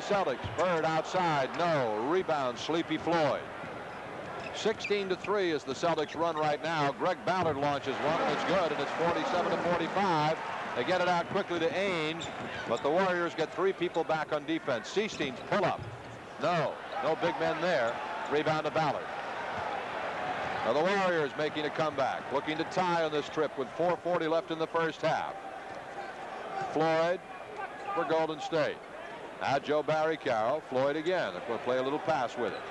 Celtics. Bird outside, no. Rebound, Sleepy Floyd. 16-3 is the Celtics run right now. Greg Ballard launches one, and it's good, and it's 47-45. They get it out quickly to Ainge, but the Warriors get 3 people back on defense. Seestein's pull up. No big men there. Rebound to Ballard. Now the Warriors making a comeback, looking to tie on this trip with 4:40 left in the first half. Floyd for Golden State. Now Joe Barry Carroll. Floyd again. They're going to play a little pass with it.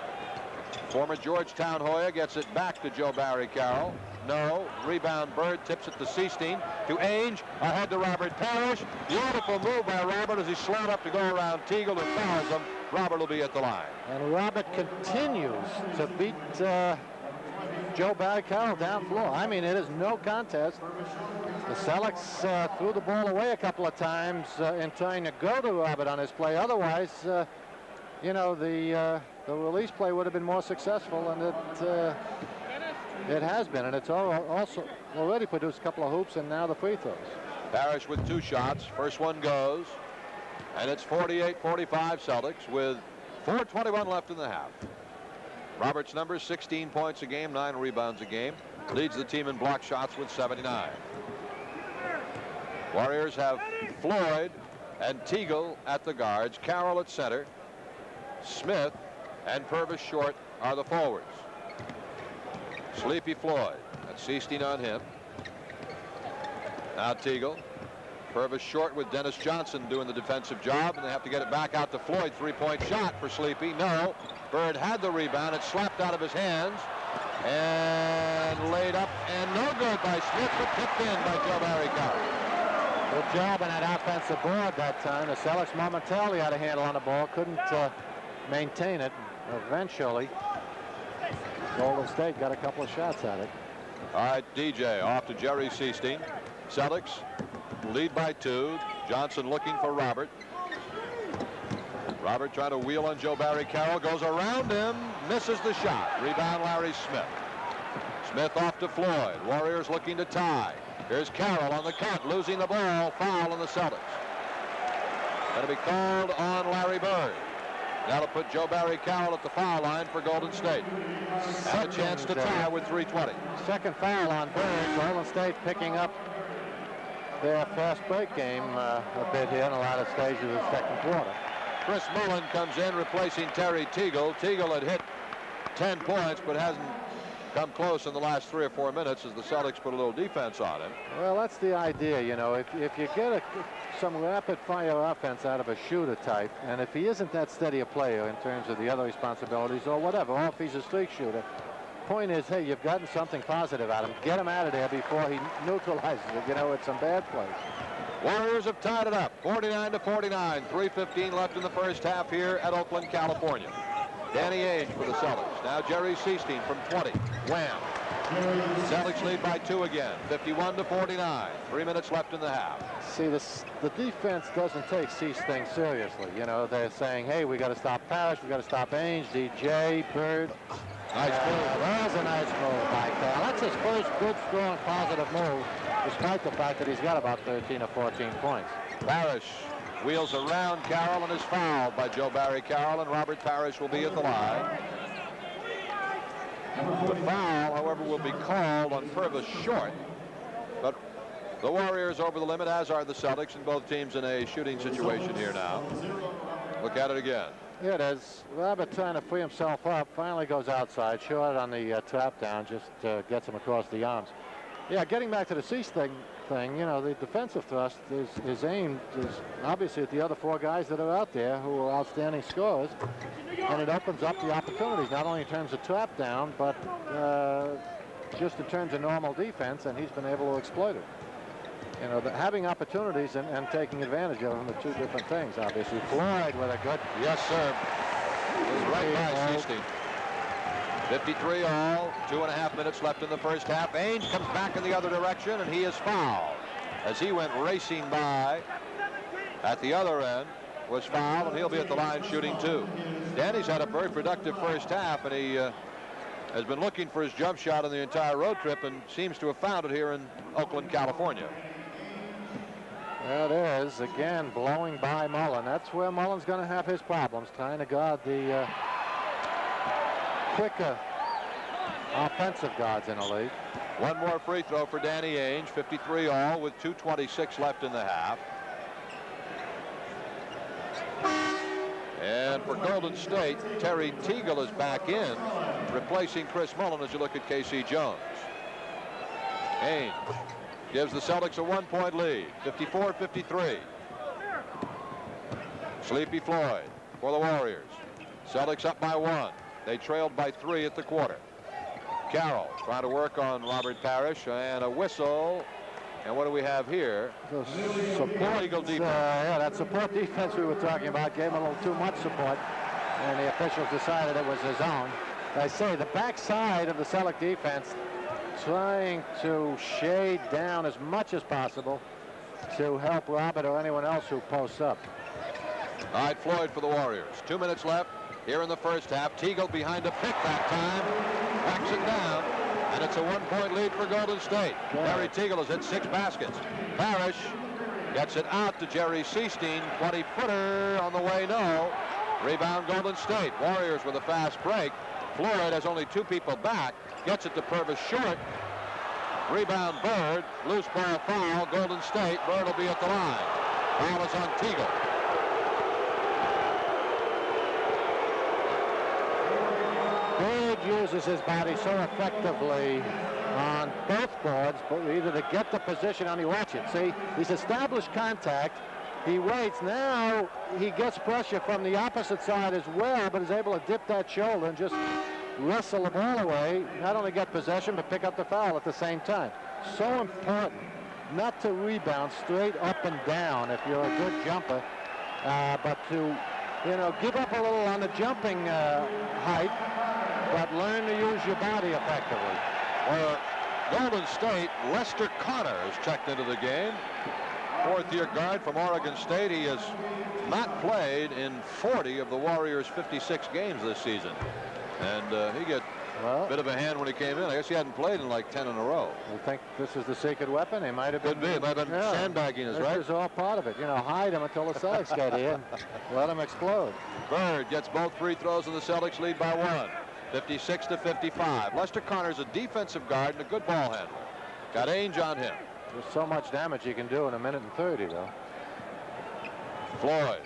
Former Georgetown Hoya gets it back to Joe Barry Carroll. No. Rebound Bird, tips it to Seestein, to Ainge, ahead to Robert Parrish. Beautiful move by Robert as he slid up to go around Teagle and fouls him. Robert will be at the line. And Robert continues to beat Joe Barry Carroll down floor. I mean, it is no contest. The Celtics threw the ball away a couple of times in trying to go to Robert on his play. Otherwise, you know, the release play would have been more successful, and it has been, and it's also already produced a couple of hoops, and now the free throws. Parrish with 2 shots. First one goes, and it's 48-45 Celtics with 4:21 left in the half. Robert's numbers 16 points a game, 9 rebounds a game. Leads the team in block shots with 79. Warriors have Floyd and Teagle at the guards, Carroll at center, Smith and Purvis Short are the forwards. Sleepy Floyd. That's Seestein on him. Now Teagle. Purvis Short with Dennis Johnson doing the defensive job, and they have to get it back out to Floyd. 3-point shot for Sleepy. No. Bird had the rebound. It slapped out of his hands and laid up, and no good by Smith, but tipped in by Joe Barry Carroll. Good job on that offensive board that time. The Celtics momentarily had a handle on the ball, couldn't maintain it. Eventually, Golden State got a couple of shots at it. All right, DJ off to Jerry Seestein. Celtics lead by 2. Johnson looking for Robert. Robert trying to wheel on Joe Barry Carroll, goes around him, misses the shot. Rebound Larry Smith. Smith off to Floyd. Warriors looking to tie. Here's Carroll on the cut, losing the ball. Foul on the Celtics. Going to be called on Larry Bird. That'll put Joe Barry Carroll at the foul line for Golden State. And a chance to tie with 3:20. Second foul on Bird. Golden State picking up their fast break game a bit here in a lot of stages of the second quarter. Chris Mullin comes in replacing Terry Teagle. Teagle had hit 10 points but hasn't come close in the last 3 or 4 minutes as the Celtics put a little defense on him. Well, that's the idea, you know. If you get some rapid-fire offense out of a shooter type, and if he isn't that steady a player in terms of the other responsibilities or whatever, or if he's a streak shooter, point is, hey, you've gotten something positive out of him. Get him out of there before he neutralizes it, you know, with some bad plays. Warriors have tied it up, 49-49. 3:15 left in the first half here at Oakland, California. Danny Ainge for the Celtics. Now Jerry Seestein from 20. Wham. Celtics lead by 2 again, 51-49. 3 minutes left in the half. See, the defense doesn't take Seestein seriously. You know, they're saying, hey, we got to stop Parrish, we got to stop Ainge, DJ, Bird. Nice move. That was a nice move by Carroll. That's his first good, strong, positive move, despite the fact that he's got about 13 or 14 points. Parrish wheels around Carroll and is fouled by Joe Barry Carroll, and Robert Parrish will be at the line. The foul, however, will be called on Purvis Short, but the Warriors over the limit, as are the Celtics, and both teams in a shooting situation here now. Look at it again. Here it is. Robert trying to free himself up, finally goes outside. Short on the trap down, just gets him across the arms. Yeah, getting back to the Seestein thing, you know, the defensive thrust is aimed obviously at the other 4 guys that are out there who are outstanding scorers, and it opens up the opportunities, not only in terms of trap down, but just in terms of normal defense, and he's been able to exploit it. You know, having opportunities and taking advantage of them are 2 different things, obviously. Floyd with a good... Yes, sir. It was right by Seestein. 53 all, 2.5 minutes left in the first half. Ainge comes back in the other direction, and he is fouled as he went racing by at the other end, was fouled, and he'll be at the line shooting 2. Danny's had a very productive first half, and he has been looking for his jump shot on the entire road trip and seems to have found it here in Oakland, California. There it is, again, blowing by Mullin. That's where Mullin's going to have his problems, trying to guard the quicker offensive guards in the league. One more free throw for Danny Ainge, 53 all with 2:26 left in the half. And for Golden State, Terry Teagle is back in, replacing Chris Mullin as you look at K.C. Jones. Ainge gives the Celtics a 1-point lead, 54-53. Sleepy Floyd for the Warriors. Celtics up by 1. They trailed by 3 at the quarter. Carroll trying to work on Robert Parrish, and a whistle. And what do we have here? Support Eagle defense. Yeah, that support defense we were talking about gave him a little too much support, and the officials decided it was his own. I say the backside of the Celtic defense trying to shade down as much as possible to help Robert or anyone else who posts up. All right, Floyd for the Warriors. 2 minutes left here in the first half. Teagle behind a pick that time. Backs it down. And it's a 1-point lead for Golden State. Terry Teagle has hit 6 baskets. Parrish gets it out to Jerry Seestein. 20-footer on the way, no. Rebound Golden State. Warriors with a fast break. Floyd has only 2 people back. Gets it to Purvis Short. Rebound Bird. Loose ball foul. Golden State. Bird will be at the line. Foul is on Teagle. Bird uses his body so effectively on both boards, but either to get the position on, you watch it. See, he's established contact. He waits. Now he gets pressure from the opposite side as well, but is able to dip that shoulder and just wrestle the ball away. Not only get possession, but pick up the foul at the same time. So important not to rebound straight up and down if you're a good jumper, but to, you know, give up a little on the jumping height, but learn to use your body effectively. For Golden State, Lester Connor has checked into the game. 4th-year guard from Oregon State. He has not played in 40 of the Warriors' 56 games this season. And he Well, bit of a hand when he came in. I guess he hadn't played in like 10 in a row. You think this is the secret weapon? He might have been. Could be. It might have been sandbagging us, right? This is all part of it. You know, hide him until the Celtics get here. Let him explode. Bird gets both free throws and the Celtics lead by 1. 56-55. Lester Connor's a defensive guard and a good ball handler. Got Ainge on him. There's so much damage he can do in a minute and 30, though. Floyd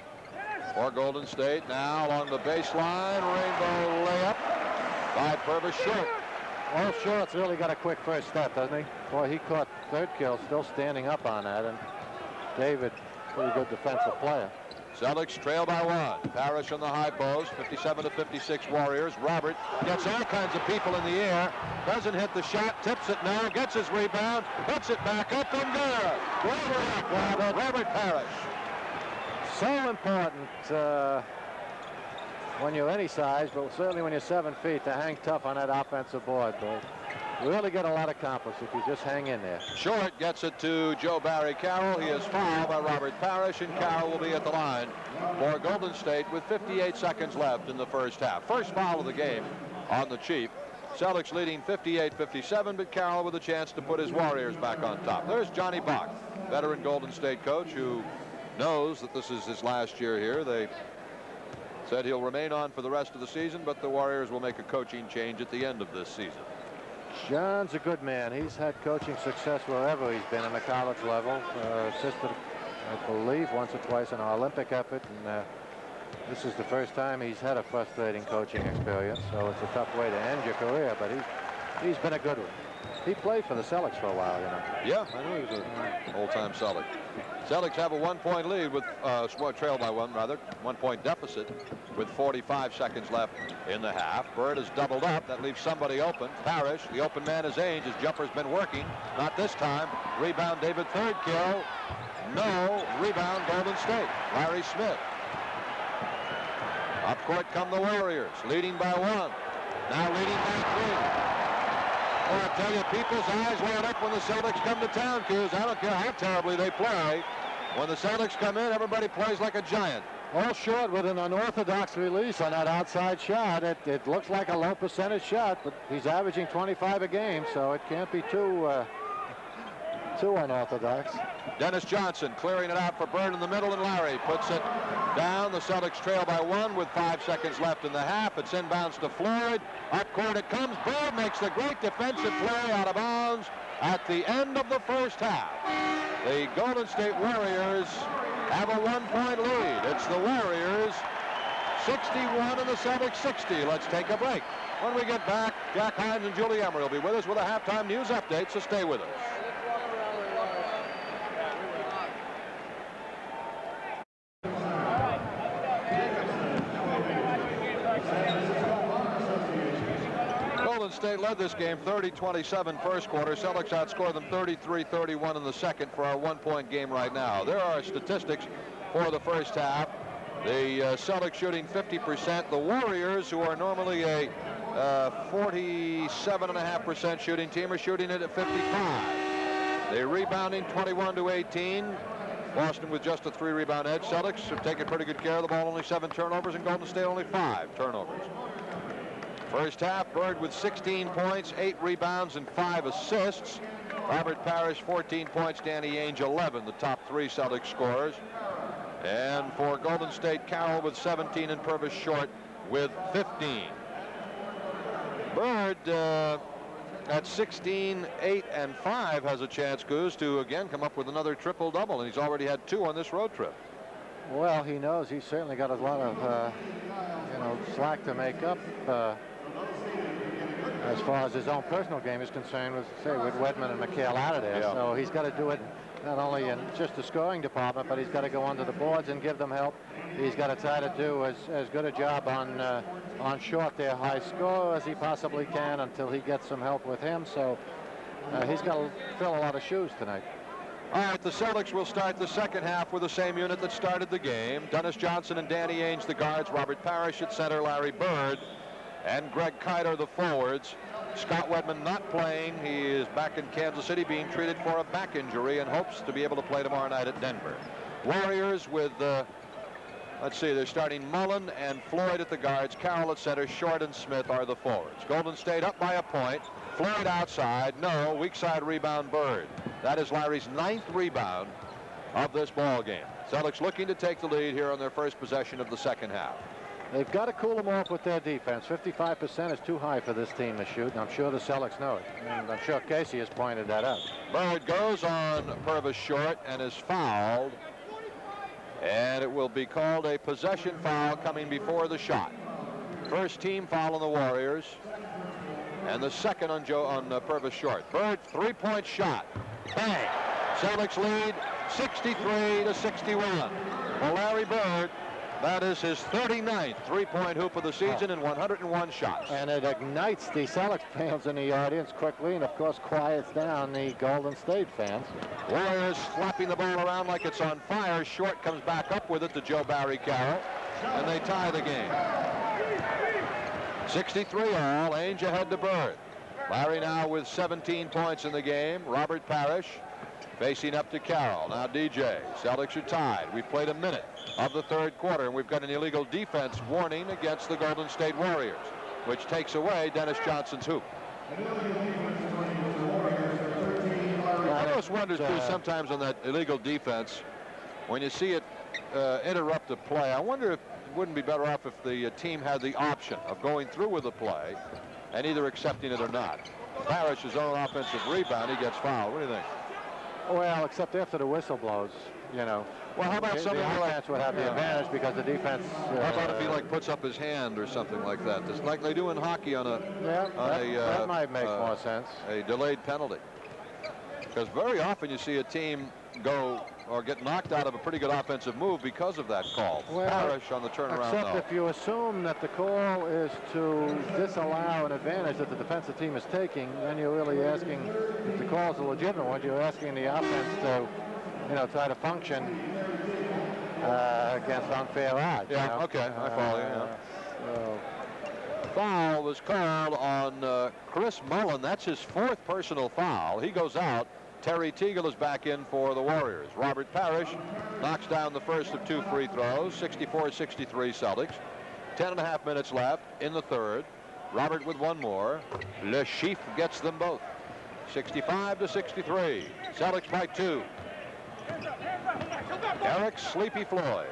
for Golden State. Now along the baseline. Rainbow layup by Purvis Short. Well, Short's really got a quick first step, doesn't he? Boy, he caught third kill, still standing up on that. And David, pretty good defensive player. Celtics trail by 1. Parrish on the high post. 57-56 Warriors. Robert gets all kinds of people in the air. Doesn't hit the shot. Tips it now. Gets his rebound. Puts it back up and there. Robert Parrish. So important when you're any size, but certainly when you're 7 feet, to hang tough on that offensive board. But really get a lot accomplished if you just hang in there. Short gets it to Joe Barry Carroll. He is fouled by Robert Parrish, and Carroll will be at the line for Golden State with 58 seconds left in the first half. First foul of the game on the Chief. Celtics leading 58-57, but Carroll with a chance to put his Warriors back on top. There's Johnny Bach, veteran Golden State coach, who knows that this is his last year here. They said he'll remain on for the rest of the season, but the Warriors will make a coaching change at the end of this season. John's a good man. He's had coaching success wherever he's been on the college level. Assisted, I believe, once or twice in our Olympic effort, and this is the first time he's had a frustrating coaching experience, so it's a tough way to end your career, but he's been a good one. He played for the Celtics for a while, you know. Yeah, I know he was an old-time Celtic. Celtics have a 1-point lead with trail by 1 rather, 1-point deficit with 45 seconds left in the half. Bird is doubled up. That leaves somebody open. Parrish, the open man is Ainge. His jumper's been working. Not this time. Rebound David, third kill. No. Rebound Golden State. Larry Smith. Up court come the Warriors, leading by 1. Now leading by 3. Well, I tell you, people's eyes light up when the Celtics come to town, Coos. I don't care how terribly they play. When the Celtics come in, everybody plays like a giant. All Short with an unorthodox release on that outside shot. It looks like a low percentage shot, but he's averaging 25 a game, so it can't be too unorthodox. Dennis Johnson clearing it out for Bird in the middle, and Larry puts it down. The Celtics trail by 1 with 5 seconds left in the half. It's inbounds to Floyd. Up court it comes. Bird makes the great defensive play out of bounds at the end of the first half. The Golden State Warriors have a 1-point lead. It's the Warriors 61 and the Celtics 60. Let's take a break. When we get back, Jack Hines and Julie Emery will be with us with a halftime news update, so stay with us. Golden State led this game 30-27 first quarter. Celtics outscored them 33-31 in the second for our 1-point game right now. There are statistics for the first half. The Celtics shooting 50%. The Warriors, who are normally a 47.5% shooting team, are shooting it at 55. They're rebounding 21-18. Boston with just a 3-rebound edge. Celtics have taken pretty good care of the ball, only 7 turnovers, and Golden State only 5 turnovers. First half, Bird with 16 points, 8 rebounds, and 5 assists. Robert Parrish, 14 points. Danny Ainge, 11, the top 3 Celtics scorers. And for Golden State, Carroll with 17 and Purvis Short with 15. Bird at 16, 8, and 5 has a chance, Goose, to again come up with another triple-double, and he's already had 2 on this road trip. Well, he knows he's certainly got a lot of slack to make up as far as his own personal game is concerned, with Wedman and McHale out of there. Yeah. So he's got to do it not only in just the scoring department, but he's got to go under the boards and give them help. He's got to try to do as good a job on Short, their high scorer, as he possibly can until he gets some help with him. So he's got to fill a lot of shoes tonight. All right, the Celtics will start the second half with the same unit that started the game. Dennis Johnson and Danny Ainge, the guards. Robert Parrish at center. Larry Bird and Greg Kiter, the forwards. Scott Wedman not playing. He is back in Kansas City being treated for a back injury and hopes to be able to play tomorrow night at Denver. Warriors with Let's see, they're starting Mullen and Floyd at the guards, Carroll at center, Short and Smith are the forwards. Golden State up by a point. Floyd outside, no, weak side rebound, Bird. That is Larry's 9th rebound of this ball game. Celtics looking to take the lead here on their first possession of the second half. They've got to cool them off with their defense. 55% is too high for this team to shoot, and I'm sure the Celtics know it. And I'm sure Casey has pointed that out. Bird goes on Purvis Short and is fouled. And it will be called a possession foul coming before the shot. First team foul on the Warriors. And the second on Purvis Short. Bird, three-point shot. Bang! Celtics lead 63-61. For Larry Bird, that is his 39th three-point hoop of the season in 101 shots. And it ignites the Celtics fans in the audience quickly, and of course quiets down the Golden State fans. Warriors slapping the ball around like it's on fire. Short comes back up with it to Joe Barry Carroll, and they tie the game. 63 all. Ainge ahead to Bird. Larry now with 17 points in the game. Robert Parrish facing up to Carroll. Now DJ. Celtics are tied. We've played a minute of the third quarter, and we've got an illegal defense warning against the Golden State Warriors, which takes away Dennis Johnson's hoop. I always wonder too sometimes on that illegal defense, when you see it interrupt the play, I wonder if it wouldn't be better off if the team had the option of going through with the play and either accepting it or not. Parrish's own offensive rebound, he gets fouled. What do you think? Well, except after the whistle blows, you know. Well, how about something the offense would have the advantage because the defense. How about if he puts up his hand or something like that? Just like they do in hockey on a that might make more sense. A delayed penalty. Because very often you see a team go or get knocked out of a pretty good offensive move because of that call. Well, Parrish on the turnaround. Except if you assume that the call is to disallow an advantage that the defensive team is taking, then you're really asking, if the call is a legitimate one, you're asking the offense to, you know, try to function against unfair odds. Yeah, you know? okay, I follow you. Yeah. So, foul was called on Chris Mullen. That's his 4th personal foul. He goes out. Terry Teagle is back in for the Warriors. Robert Parrish knocks down the first of 2 free throws. 64-63 Celtics. 10.5 minutes left in the third. Robert with one more. Le Chiffre gets them both. 65-63. Celtics by 2. Eric Sleepy Floyd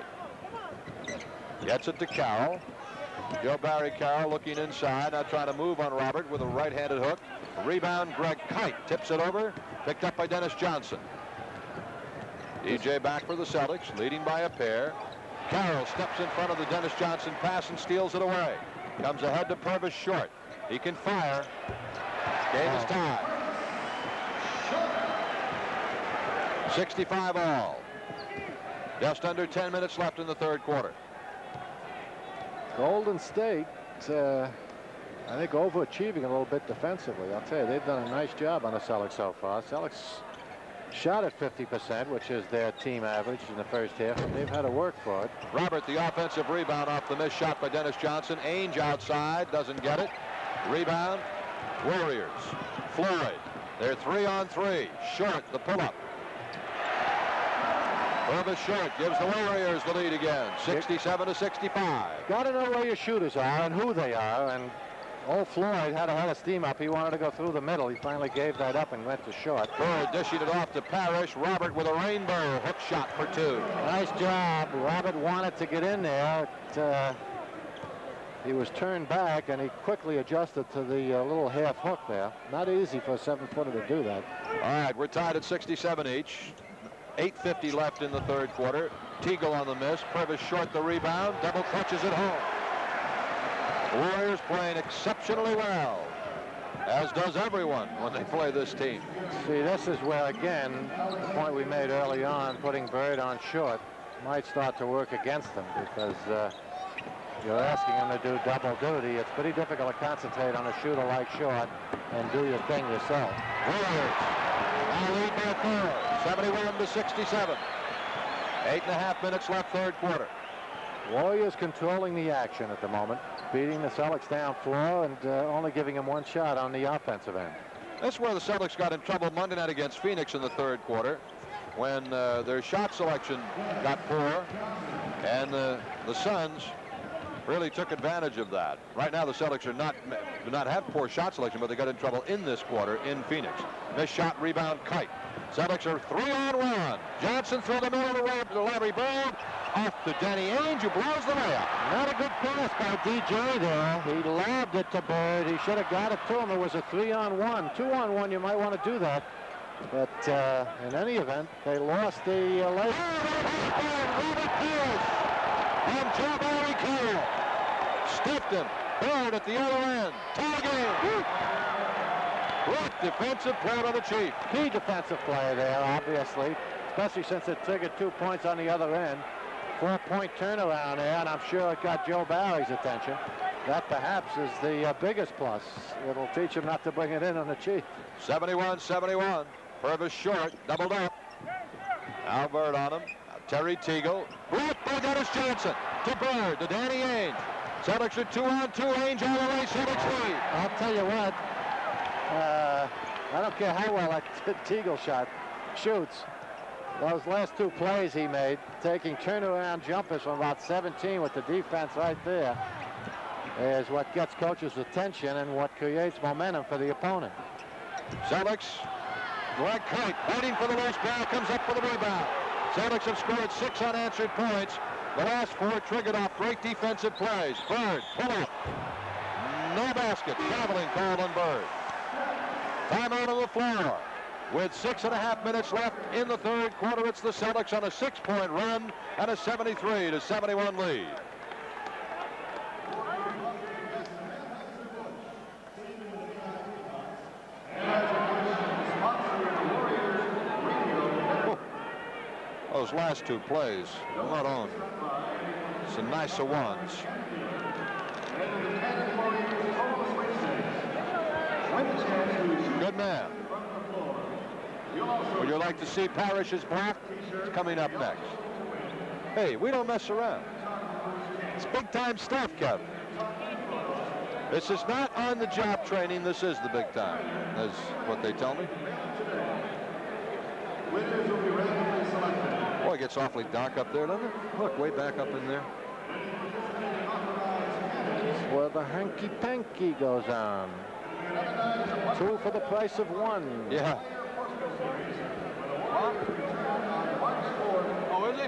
gets it to Carroll. Joe Barry Carroll looking inside, now trying to move on Robert with a right-handed hook. Rebound, Greg Kite tips it over, picked up by Dennis Johnson. DJ back for the Celtics, leading by a pair. Carroll steps in front of the Dennis Johnson pass and steals it away. Comes ahead to Purvis Short. He can fire. Game is tied. 65 all. Just under 10 minutes left in the third quarter. Golden State, I think, overachieving a little bit defensively. I'll tell you, they've done a nice job on the Celtics so far. Celtics shot at 50%, which is their team average in the first half, and they've had to work for it. Robert, the offensive rebound off the missed shot by Dennis Johnson. Ainge outside, doesn't get it. Rebound, Warriors. Floyd, they're 3-on-3. Short, the pull-up. Purvis Short gives the Warriors the lead again, 67-65. Got to know where your shooters are and who they are, and old Floyd had a head of steam up. He wanted to go through the middle. He finally gave that up and went to Short. Bird dishing it off to Parrish. Robert with a rainbow hook shot for 2. Nice job. Robert wanted to get in there. He was turned back, and he quickly adjusted to the little half hook there. Not easy for a 7-footer to do that. All right, we're tied at 67 each. 8:50 left in the third quarter. Teagle on the miss. Purvis Short the rebound. Double clutches it home. Warriors playing exceptionally well, as does everyone when they play this team. See, this is where, again, the point we made early on, putting Bird on Short might start to work against them, because you're asking him to do double duty. It's pretty difficult to concentrate on a shooter like Short and do your thing yourself. Warriors now lead by 4, 71-67. 8.5 minutes left, third quarter. Warriors controlling the action at the moment, beating the Celtics down floor and only giving them one shot on the offensive end. That's where the Celtics got in trouble Monday night against Phoenix in the third quarter. when their shot selection got poor, and the Suns really took advantage of that. Right now, the Celtics do not have poor shot selection, but they got in trouble in this quarter in Phoenix. Missed shot, rebound, Kite. Celtics are 3-on-1. Johnson through the middle of the road to Larry Bird. Off to Danny Ainge, who blows the layup. Not a good pass by DJ there. He lobbed it to Bird. He should have got it to him. It was a 3-on-1. 2-on-1, you might want to do that. But in any event, they lost the layup. Robert Pierce and Joe Barry Cole stiffed him. Bird at the other end. Tie game. Great defensive play by the Chief. Key defensive play there, obviously, especially since it triggered 2 points on the other end. 4-point turnaround there, and I'm sure it got Joe Barry's attention. That perhaps is the biggest plus. It'll teach him not to bring it in on the Chief. 71-71. Purvis short, doubled up. Now Bird on him. Terry Teagle. Blocked by Dennis Johnson. To Bird, to Danny Ainge. Celtics are 2-on-2. Ainge all the way. Celtics lead. I'll tell you what. I don't care how well that Teagle shoots. Those last 2 plays he made, taking turnaround jumpers from about 17 with the defense right there, is what gets coaches' attention and what creates momentum for the opponent. Celtics, Greg Kite waiting for the loose ball, comes up for the rebound. Celtics have scored 6 unanswered points. The last 4 triggered off great defensive plays. Bird, pull up. No basket. Traveling called on Bird. Timeout on the floor. With 6.5 minutes left in the third quarter, it's the Celtics on a 6-point run and a 73-71 lead. Those last 2 plays, not on. Some nicer ones. Good man. Would you like to see Parrish's block? It's coming up next. Hey, we don't mess around. It's big-time stuff, Kevin. This is not on-the-job training. This is the big time, is what they tell me. Boy, it gets awfully dark up there, doesn't it? Look, way back up in there. Where the hanky-panky goes on. 2 for the price of 1. Yeah. Oh, is he?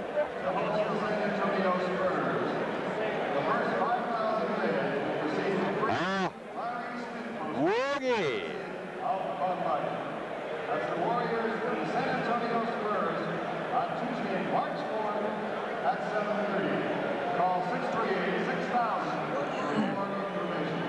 Woogie. That's the Warriors and the San Antonio Spurs on Tuesday, March 4th at 7:30. Call 638-6000 for more information.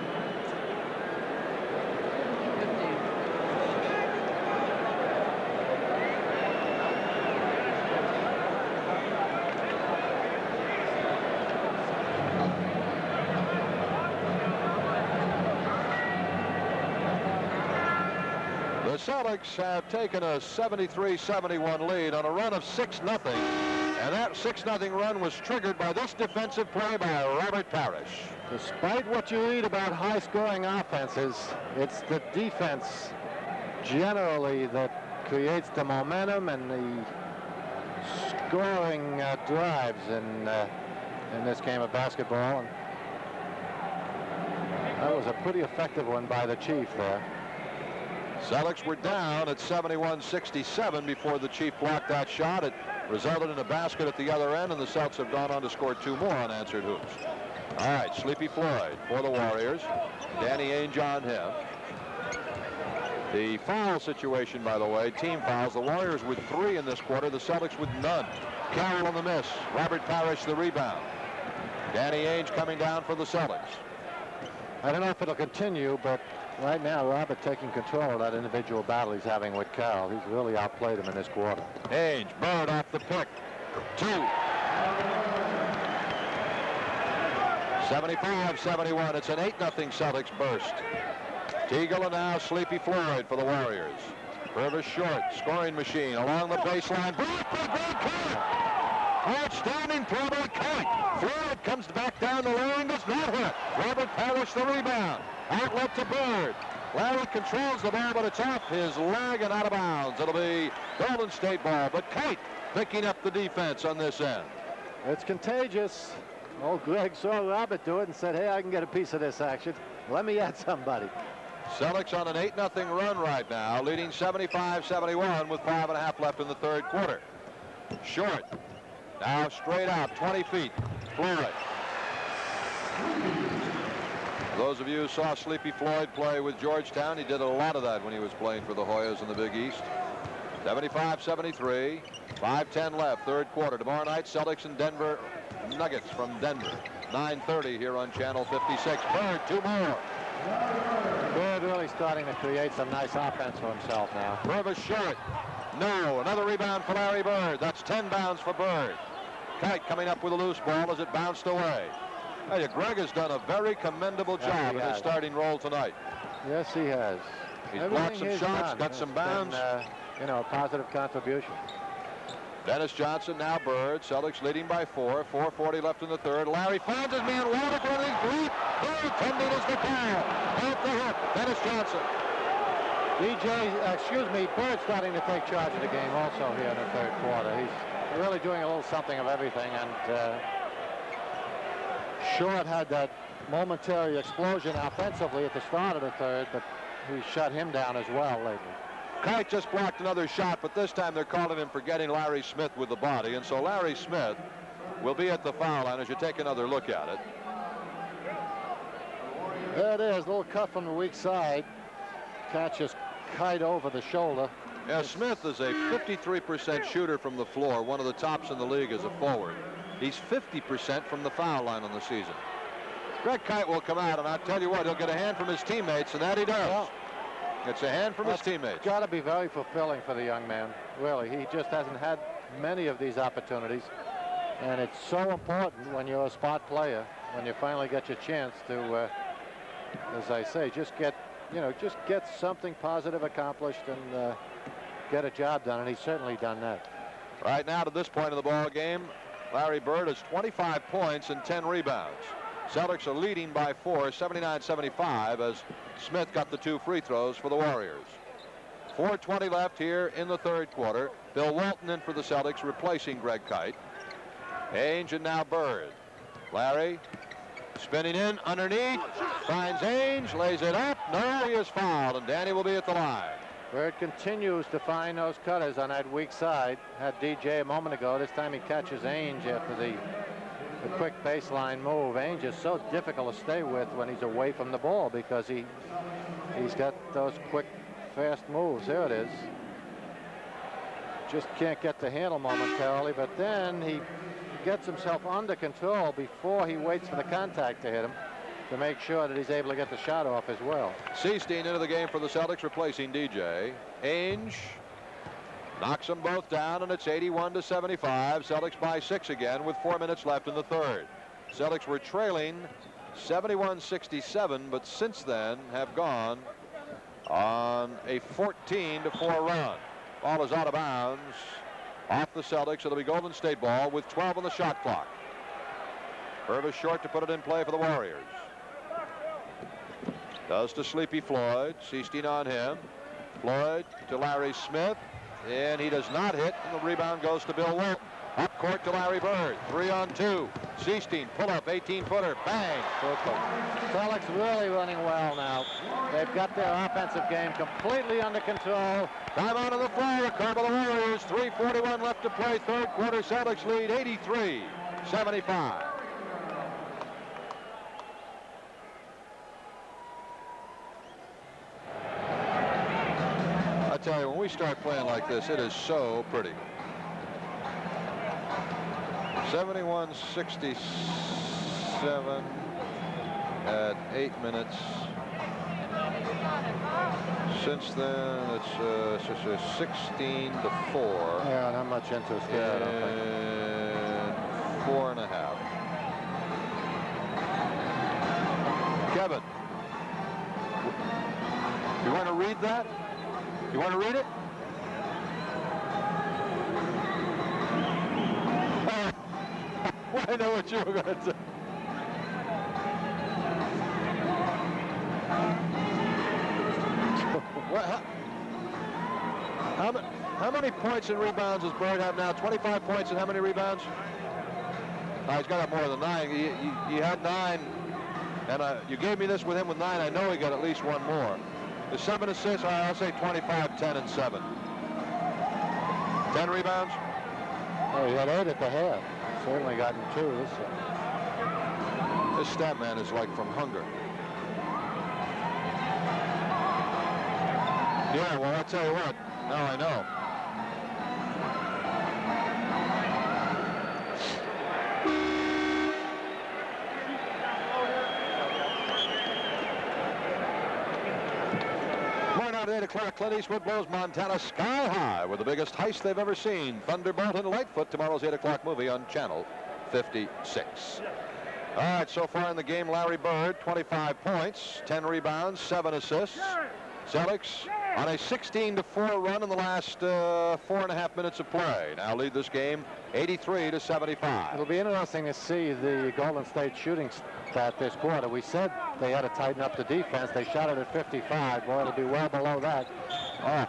The Celtics have taken a 73-71 lead on a run of 6-0. And that 6-0 run was triggered by this defensive play by Robert Parrish. Despite what you read about high-scoring offenses, it's the defense generally that creates the momentum and the scoring drives in this game of basketball. And that was a pretty effective one by the Chief there. Celtics were down at 71-67 before the Chief blocked that shot. It resulted in a basket at the other end, and the Celtics have gone on to score 2 more unanswered hoops. All right, Sleepy Floyd for the Warriors. Danny Ainge on him. The foul situation, by the way, team fouls. The Warriors with 3 in this quarter, the Celtics with none. Carroll on the miss. Robert Parrish the rebound. Danny Ainge coming down for the Celtics. I don't know if it'll continue, but right now, Robert taking control of that individual battle he's having with Carroll. He's really outplayed him in this quarter. Ainge, Bird off the pick. 2. 75-71. It's an 8-0 Celtics burst. Teagle and now Sleepy Floyd for the Warriors. Purvis short, scoring machine along the baseline. Blocked by Greg Kite. Outstanding play by Kite. Floyd comes back down the lane, does not hit. Robert Parrish the rebound. Outlet to Bird. Larry controls the ball, but it's off his leg and out of bounds. It'll be Golden State ball, but Kite picking up the defense on this end. It's contagious. Old Greg saw Robert do it and said, hey, I can get a piece of this action. Let me add somebody. Celtics on an 8-0 run right now, leading 75-71 with 5.5 left in the third quarter. Short. Now straight out, 20 feet. Floyd. Those of you who saw Sleepy Floyd play with Georgetown, he did a lot of that when he was playing for the Hoyas in the Big East. 75-73, 5:10 left, third quarter. Tomorrow night, Celtics and Denver Nuggets from Denver. 9:30 here on Channel 56. Bird, 2 more. Bird really starting to create some nice offense for himself now. Purvis short. No, another rebound for Larry Bird. That's 10 bounds for Bird. Kite coming up with a loose ball as it bounced away. Hey, Greg has done a very commendable job in his starting role tonight. Yes, he has. He's blocked some shots, got some bounds. You know, a positive contribution. Dennis Johnson, now Bird. Celtics leading by 4. 4:40 left in the third. Larry finds his man. Water running deep. Bird tending is the foul. Off the hook. Dennis Johnson. Bird starting to take charge of the game also here in the third quarter. He's really doing a little something of everything, and Short had that momentary explosion offensively at the start of the third, but he shut him down as well lately. Kite just blocked another shot, but this time they're calling him for getting Larry Smith with the body, and so Larry Smith will be at the foul line as you take another look at it. There it is, a little cut from the weak side. Catches Kite over the shoulder. Yeah, Smith is a 53% shooter from the floor, one of the tops in the league as a forward. He's 50% from the foul line on the season. Greg Kite will come out, and I'll tell you what, he'll get a hand from his teammates, and that he does. Well, it's a hand from his teammates. It's got to be very fulfilling for the young man, really. He just hasn't had many of these opportunities, and it's so important when you're a spot player, when you finally get your chance to, as I say, just get something positive accomplished and get a job done, and he's certainly done that. Right now, to this point of the ball game, Larry Bird has 25 points and 10 rebounds. Celtics are leading by 4, 79-75, as Smith got the 2 free throws for the Warriors. 4:20 left here in the third quarter. Bill Walton in for the Celtics, replacing Greg Kite. Ainge and now Bird. Larry spinning in underneath, finds Ainge, lays it up. No, he is fouled, and Danny will be at the line. Bird continues to find those cutters on that weak side. Had DJ a moment ago. This time he catches Ainge after the quick baseline move. Ainge is so difficult to stay with when he's away from the ball because he's got those quick, fast moves. There it is. Just can't get the handle momentarily, but then he gets himself under control before he waits for the contact to hit him to make sure that he's able to get the shot off as well. Seastein into the game for the Celtics, replacing DJ. Ainge knocks them both down, and it's 81-75. Celtics by 6 again with 4 minutes left in the third. Celtics were trailing 71-67, but since then have gone on a 14-4 run. Ball is out of bounds off the Celtics. It'll be Golden State ball with 12 on the shot clock. Purvis short to put it in play for the Warriors. Does to Sleepy Floyd. Seastein on him. Floyd to Larry Smith. And he does not hit. And the rebound goes to Bill Walton. Up court to Larry Bird. 3-on-2. Seastein pull up 18-footer. Bang. Celtics really running well now. They've got their offensive game completely under control. Time out of the floor. Curve of the Warriors. 3:41 left to play. Third quarter. Celtics lead 83-75. I tell you, when we start playing like this, it is so pretty. 71-67 at 8 minutes. Since then, it's 16-4. Yeah, not much interest there. And 4.5. Kevin, you want to read that? You want to read it? I know what you were going to say. many points and rebounds does Bird have now? 25 points and how many rebounds? He's got more than 9. He had 9, and you gave me this with him with 9. I know he got at least one more. The 7 assists, I'll say 25, 10, and 7. 10 rebounds? Oh, he had 8 at the half. Certainly gotten 2. This stat man is like from hunger. Yeah, well, I'll tell you what. Now I know. More now at 8 o'clock. Clint Eastwood blows Montana sky high with the biggest heist they've ever seen. Thunderbolt and Lightfoot, tomorrow's 8 o'clock movie on Channel 56. All right, so far in the game, Larry Bird, 25 points, 10 rebounds, 7 assists. Celtics on a 16-4 run in the last 4.5 minutes of play. Now lead this game 83-75. It'll be interesting to see the Golden State shooting stat this quarter. We said they had to tighten up the defense. They shot it at 55. Boy, it'll be well below that. Oh,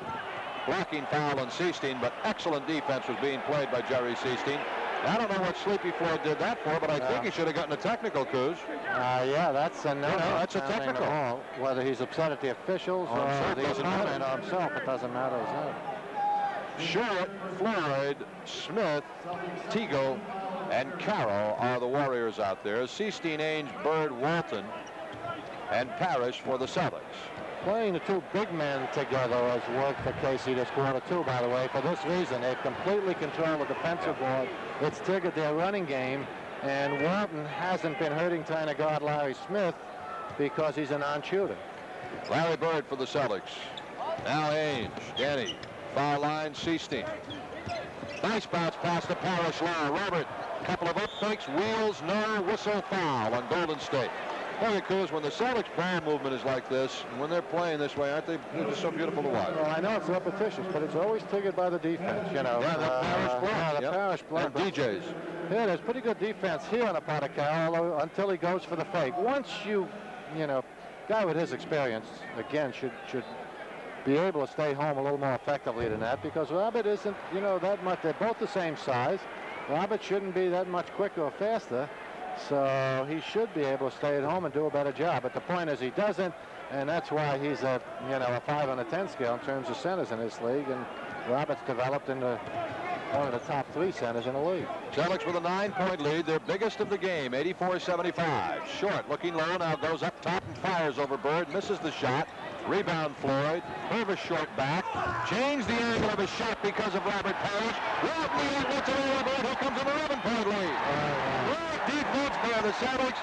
blocking foul on Seestein, but excellent defense was being played by Jerry Seestein. I don't know what Sleepy Floyd did that for, but I think he should have gotten a technical, Coos. Yeah, that's a no. That's a technical. Whether he's upset at the officials or the opponent or himself, it doesn't matter. Short, Floyd, Smith, Teagle, and Carroll are the Warriors out there. Seestein, Ainge, Bird, Walton, and Parrish for the Celtics. Playing the 2 big men together has worked for Casey this quarter, too, by the way. For this reason, they've completely controlled the defensive board. It's triggered their running game, and Walton hasn't been hurting trying to guard Larry Smith because he's a non-shooter. Larry Bird for the Celtics. Now Ainge, Danny, foul line, Seestein. Nice bounce pass to Parrish low. Robert, couple of up fakes, wheels, no whistle, foul on Golden State. Well, because when the Celtics ball movement is like this, and when they're playing this way, aren't they? They're just so beautiful to watch. Well, I know it's repetitious, but it's always triggered by the defense, you know. Yeah, that Parrish block. Yeah, the Parrish block. And DJs. Yeah, there's pretty good defense here on the part of Carroll until he goes for the fake. Once you know, guy with his experience, again, should be able to stay home a little more effectively than that, because Robert isn't, you know, that much. They're both the same size. Robert shouldn't be that much quicker or faster. So he should be able to stay at home and do a better job. But the point is he doesn't, and that's why he's a 5 on a 10 scale in terms of centers in this league. And Roberts developed into one of the top 3 centers in the league. Celtics with a 9-point lead, their biggest of the game, 84-75. Short, looking low, now goes up top and fires over Bird, misses the shot. Rebound Floyd, Purvis short back, changed the angle of his shot because of Robert Parrish. Walton gets it over Bird, here comes an 11-point lead. Great defense by the Celtics,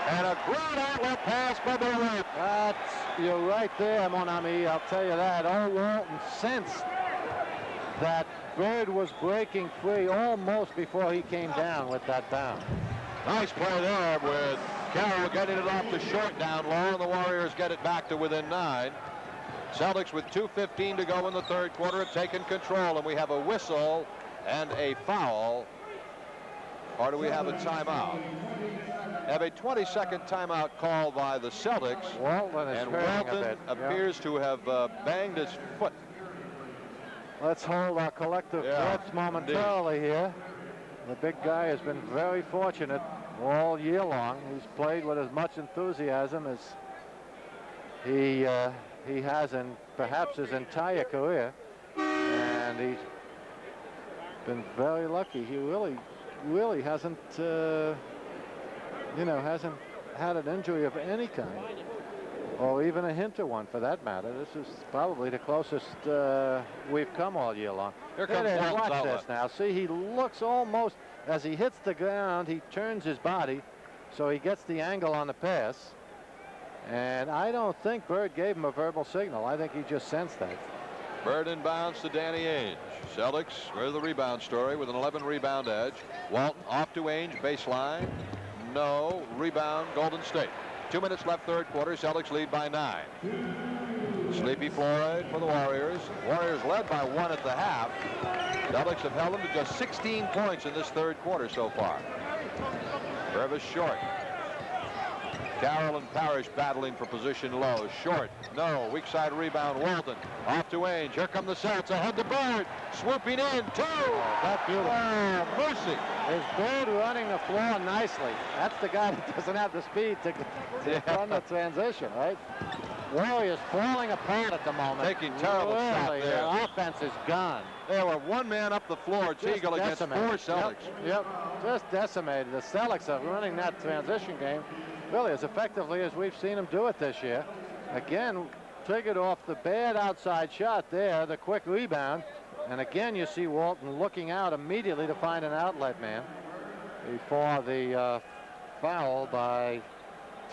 and a great outlet pass by Bird. You're right there, mon ami, I'll tell you that. Old Walton sensed that Bird was breaking free almost before he came down with that down. Nice play there with Carroll getting it off the short down low, and the Warriors get it back to within 9. Celtics with 2:15 to go in the third quarter have taken control, and we have a whistle and a foul. Or do we have a timeout? Have a 20-second timeout called by the Celtics. Walton is and hurting Walton a bit. appears to have banged his foot. Let's hold our collective breaths momentarily here. The big guy has been very fortunate all year long. He's played with as much enthusiasm as he has in perhaps his entire career, and he's been very lucky. He really hasn't hasn't had an injury of any kind, or even a hint of one for that matter. This is probably the closest we've come all year long. Here comes Walton's watch this now. See, he looks almost, as he hits the ground, he turns his body so he gets the angle on the pass. And I don't think Bird gave him a verbal signal. I think he just sensed that. Bird inbounds to Danny Ainge. Celtics with the rebound story with an 11 rebound edge. Walton off to Ainge, baseline. No. Rebound, Golden State. 2 minutes left, third quarter. Celtics lead by 9. Sleepy Floyd for the Warriors. Warriors led by 1 at the half. Celtics have held them to just 16 points in this third quarter so far. Purvis short. Carroll and Parrish battling for position low. Short. No. Weak side rebound. Walton. Off to Ainge. Here come the Celtics. Ahead to Bird. Swooping in. Two. Oh, that's beautiful. Oh, mercy. Is Bird running the floor nicely. That's the guy that doesn't have the speed to run the transition, right? Warriors falling apart at the moment. Taking terrible shot there. The offense is gone. They were one man up the floor. Teagle against 4 Celtics. Yep, just decimated. The Celtics are running that transition game really as effectively as we've seen them do it this year. Again, triggered off the bad outside shot there, the quick rebound. And again, you see Walton looking out immediately to find an outlet man before the foul by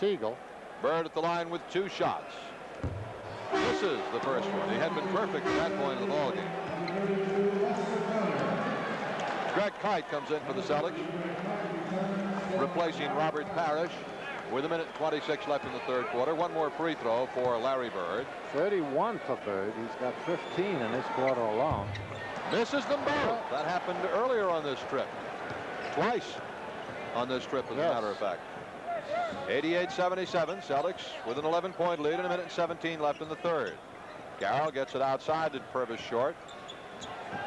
Teagle. Bird at the line with 2 shots. Misses the first one. He had been perfect at that point in the ballgame. Greg Kite comes in for the Celtics, replacing Robert Parrish with 1:26 left in the third quarter. One more free throw for Larry Bird. 31 for Bird. He's got 15 in this quarter alone. Misses them both. That happened earlier on this trip. Twice on this trip, as a matter of fact. 88-77. Celtics with an 11-point lead and 1:17 left in the third. Carroll gets it outside to Purvis Short.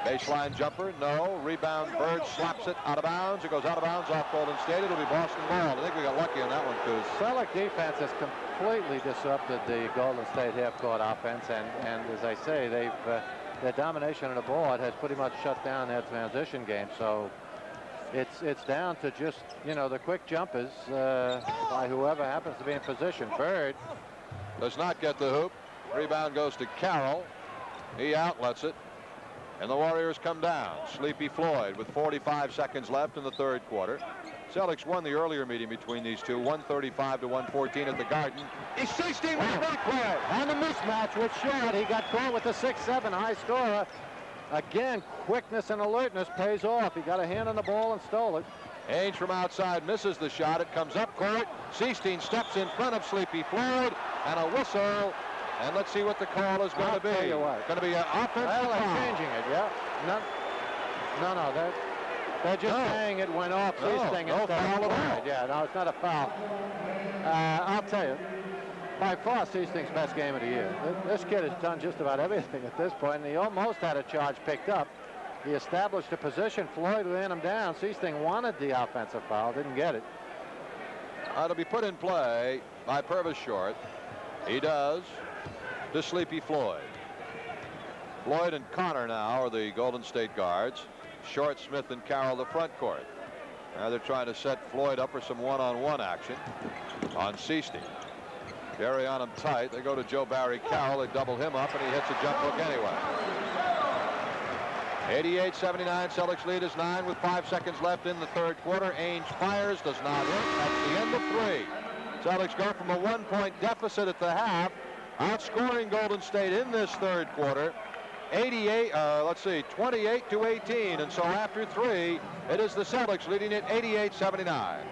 Baseline jumper, no. Rebound, Bird slaps it out of bounds. It goes out of bounds off Golden State. It'll be Boston ball. I think we got lucky on that one, too. Celtic defense has completely disrupted the Golden State half-court offense, and as I say, their domination of the board has pretty much shut down their transition game. So it's down to just, you know, the quick jumpers by whoever happens to be in position. Bird does not get the hoop. Rebound goes to Carroll. He outlets it. And the Warriors come down. Sleepy Floyd with 45 seconds left in the third quarter. Celtics won the earlier meeting between these two, 135-114 at the Garden. He's 16 with the back play. And a mismatch with Short. He got caught with a 6-7 high scorer. Again, quickness and alertness pays off. He got a hand on the ball and stole it. Ainge from outside misses the shot. It comes up court. Seasteen steps in front of Sleepy Floyd, and a whistle. And let's see what the call is going to be. It's going to be an offensive foul. foul. Changing it, yeah. No, they're just saying it went off. No foul at all. Yeah, no, it's not a foul. I'll tell you, by far Seasting's best game of the year. This kid has done just about everything at this point, and he almost had a charge picked up. He established a position. Floyd ran him down. Seasting wanted the offensive foul, didn't get it. To be put in play by Purvis Short. He does. To Sleepy Floyd. Floyd and Connor now are the Golden State guards. Short, Smith, and Carroll the front court. Now they're trying to set Floyd up for some one-on-one action on Seasting. Jerry on him tight. They go to Joe Barry Carroll. They double him up, and he hits a jump hook anyway. 88-79. Celtics lead is 9 with 5 seconds left in the third quarter. Ainge fires, does not hit. That's the end of 3. Celtics go from a 1-point deficit at the half, outscoring Golden State in this third quarter, 28-18. And so after 3, it is the Celtics leading it 88-79.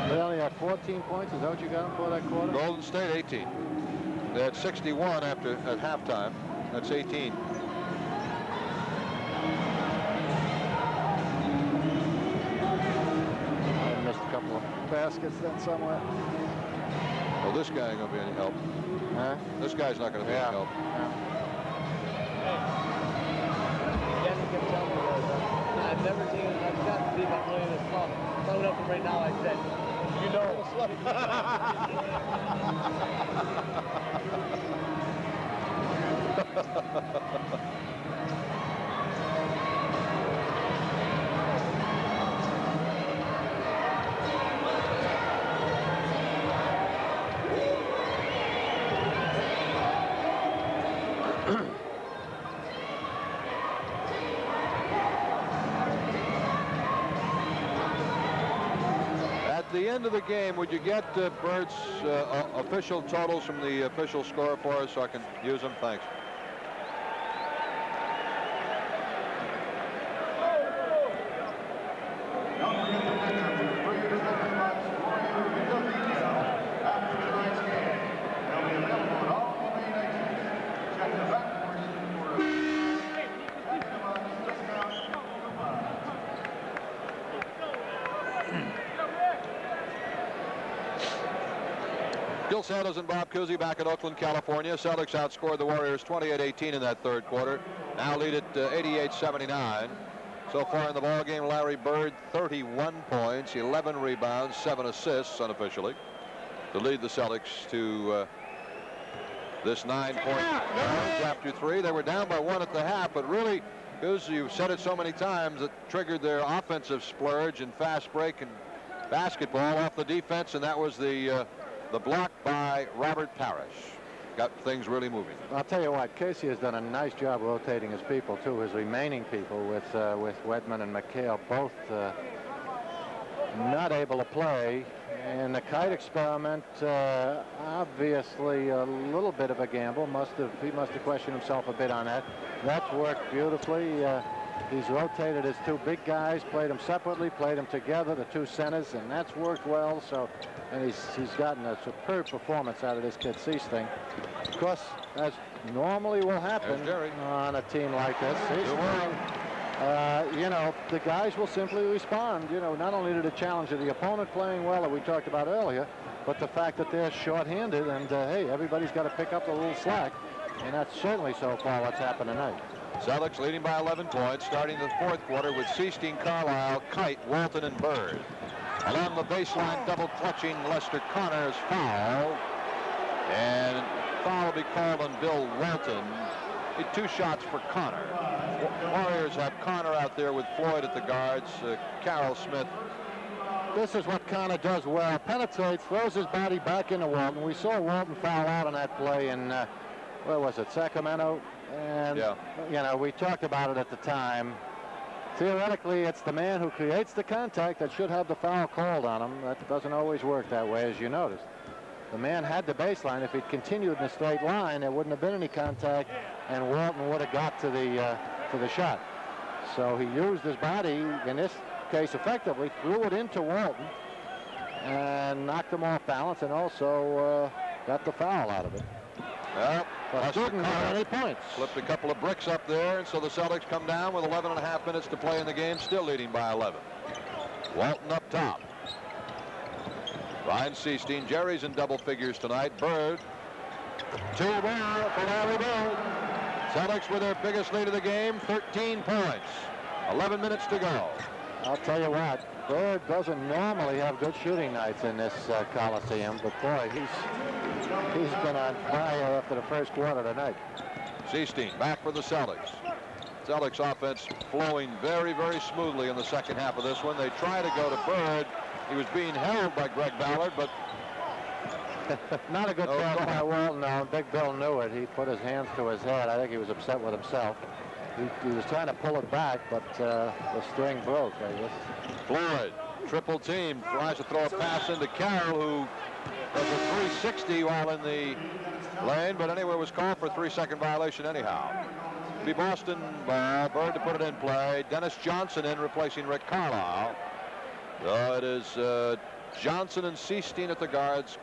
They only had 14 points. Is that what you got for that quarter? Golden State 18. They had 61 at halftime. That's 18. I missed a couple of baskets then somewhere. Well, this guy ain't going to be any help. Huh? This guy's not going to be any help. Jesse kept telling me that I've never seen it. I've got to see my playing this club. Coming up from right now, I said, you know. end of the game, would you get Bird's official totals from the official score for us so I can use them? Thanks. Don't forget the picture with 3 Celtic bucks Warrior memorabilia after tonight's game. They'll be available at all main exits. Check the back portion for a discount coupon. Gil Santos and Bob Cousy back in Oakland, California. Celtics outscored the Warriors 28-18 in that third quarter. Now lead at 88-79. So far in the ball game, Larry Bird 31 points, 11 rebounds, 7 assists unofficially to lead the Celtics to this 9-point after 3. They were down by 1 at the half, but really, because you've said it so many times, it triggered their offensive splurge and fast break and basketball off the defense, and that was the block by Robert Parrish. Got things really moving. I'll tell you what, Casey has done a nice job rotating his people too, his remaining people, with Wedman and McHale both not able to play. And the Kite experiment, obviously a little bit of a gamble. He must have questioned himself a bit on that. That's worked beautifully. He's rotated his 2 big guys, played them separately, played them together, the 2 centers, and that's worked well. So, and he's gotten a superb performance out of this kid Seasting. Of course, as normally will happen on a team like this, you know, the guys will simply respond. You know, not only to the challenge of the opponent playing well that we talked about earlier, but the fact that they're short-handed, and hey, everybody's got to pick up a little slack, and that's certainly so far what's happened tonight. Celtics leading by 11 points, starting the fourth quarter with Seasting, Carlisle, Kite, Walton, and Bird. Along the baseline, double clutching Lester Connor's foul. And foul will be called on Bill Walton. 2 shots for Connor. Warriors have Connor out there with Floyd at the guards, Carroll Smith. This is what Connor does well. Penetrates, throws his body back into Walton. We saw Walton foul out on that play in, where was it, Sacramento? And, you know, we talked about it at the time. Theoretically, it's the man who creates the contact that should have the foul called on him. That doesn't always work that way, as you noticed. The man had the baseline. If he'd continued in a straight line, there wouldn't have been any contact, and Walton would have got to the shot. So he used his body, in this case effectively, threw it into Walton, and knocked him off balance, and also got the foul out of it. Well, but didn't have any points. Flipped a couple of bricks up there, and so the Celtics come down with 11.5 minutes to play in the game, still leading by 11. Walton up top. Ryan Seasting, Jerry's in double figures tonight. Bird, 2 more for Larry Bird. Celtics with their biggest lead of the game, 13 points. 11 minutes to go. I'll tell you what, Bird doesn't normally have good shooting nights in this Coliseum, but boy, he's been on fire after the first quarter tonight. Seasting back for the Celtics. Celtics offense flowing very, very smoothly in the second half of this one. They try to go to Bird. He was being held by Greg Ballard, but not a good pass by Walton. No, Big Bill knew it. He put his hands to his head. I think he was upset with himself. He was trying to pull it back, but the string broke, I guess. Floyd, triple team, tries to throw a pass into Carroll, who does a 360 while in the lane, but anyway, was called for a 3-second violation anyhow. Be Boston ball, Bird to put it in play. Dennis Johnson in, replacing Rick Carlisle. So it is Johnson and Seasting at the guards.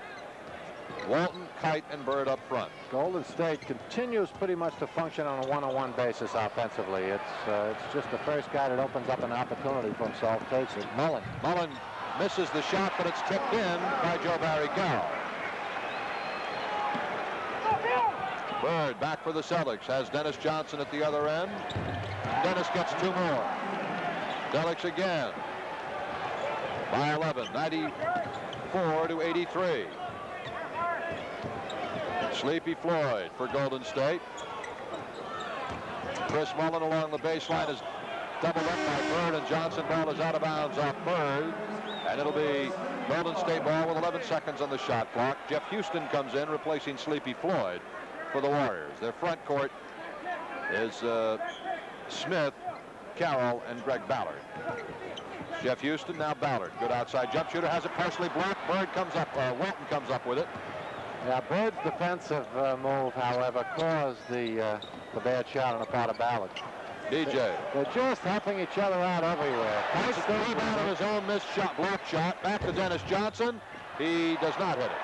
Walton, Kite, and Bird up front. Golden State continues pretty much to function on a one-on-one basis offensively. It's just the first guy that opens up an opportunity for himself takes it. Mullen misses the shot, but it's tipped in by Joe Barry Carroll. Bird back for the Celtics. Has Dennis Johnson at the other end. Dennis gets 2 more. Celtics again. By 11, 94-83. Sleepy Floyd for Golden State. Chris Mullen along the baseline is doubled up by Bird, and Johnson ball is out of bounds off Bird. And it'll be Golden State ball with 11 seconds on the shot clock. Jeff Houston comes in, replacing Sleepy Floyd for the Warriors. Their front court is Smith, Carroll, and Greg Ballard. Jeff Houston, now Ballard. Good outside jump shooter, has it partially blocked. Bird comes up, Walton comes up with it. Yeah, Bird's defensive move, however, caused the bad shot on the part of Ballard. DJ. They're just helping each other out everywhere. Nice rebound of his own missed shot, block shot. Back to Dennis Johnson. He does not hit it.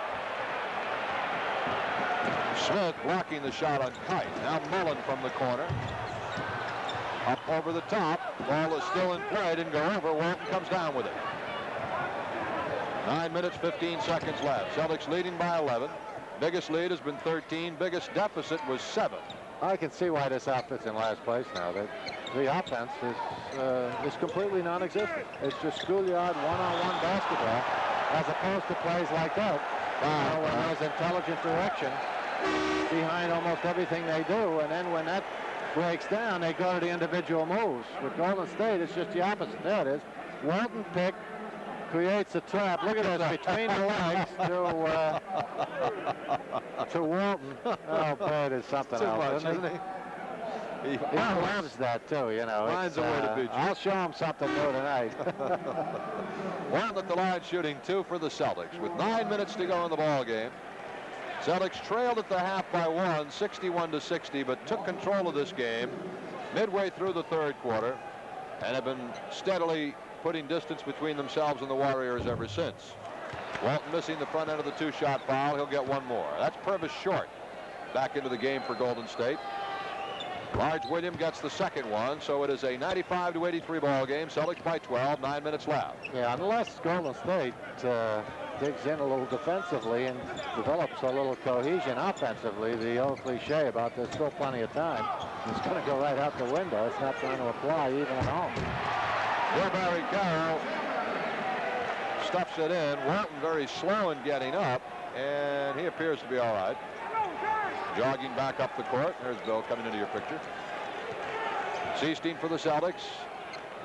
Smith blocking the shot on Kite. Now Mullen from the corner. Up over the top. Ball is still in play. Didn't go over. Walton comes down with it. 9 minutes, 15 seconds left. Celtics leading by 11. Biggest lead has been 13. Biggest deficit was 7. I can see why this outfit's in last place now. The offense is completely non-existent. It's just schoolyard one-on-one basketball, as opposed to plays like that. When there's intelligent direction behind almost everything they do, and then when that breaks down, they go to the individual moves. With Golden State, it's just the opposite. There it is. Walton pick creates a trap. Look at this, between the legs to Walton. Oh, Bird is something else, isn't he? He loves that too, you know. Finds a way to beat you. I'll show him something new tonight. Walton at the line shooting 2 for the Celtics with 9 minutes to go in the ball game. Celtics trailed at the half by 1, 61-60, but took control of this game midway through the third quarter and have been steadily putting distance between themselves and the Warriors ever since. Walton missing the front end of the 2-shot foul. He'll get one more. That's Purvis Short back into the game for Golden State. Large William gets the second one, so it is a 95-83 ball game. Celtics by 12, 9 minutes left. Yeah, unless Golden State digs in a little defensively and develops a little cohesion offensively, the old cliche about there's still plenty of time, it's going to go right out the window. It's not going to apply even at home. Joe Barry Carroll stuffs it in. Walton very slow in getting up, and he appears to be all right. Jogging back up the court. There's Bill coming into your picture. Seastein for the Celtics,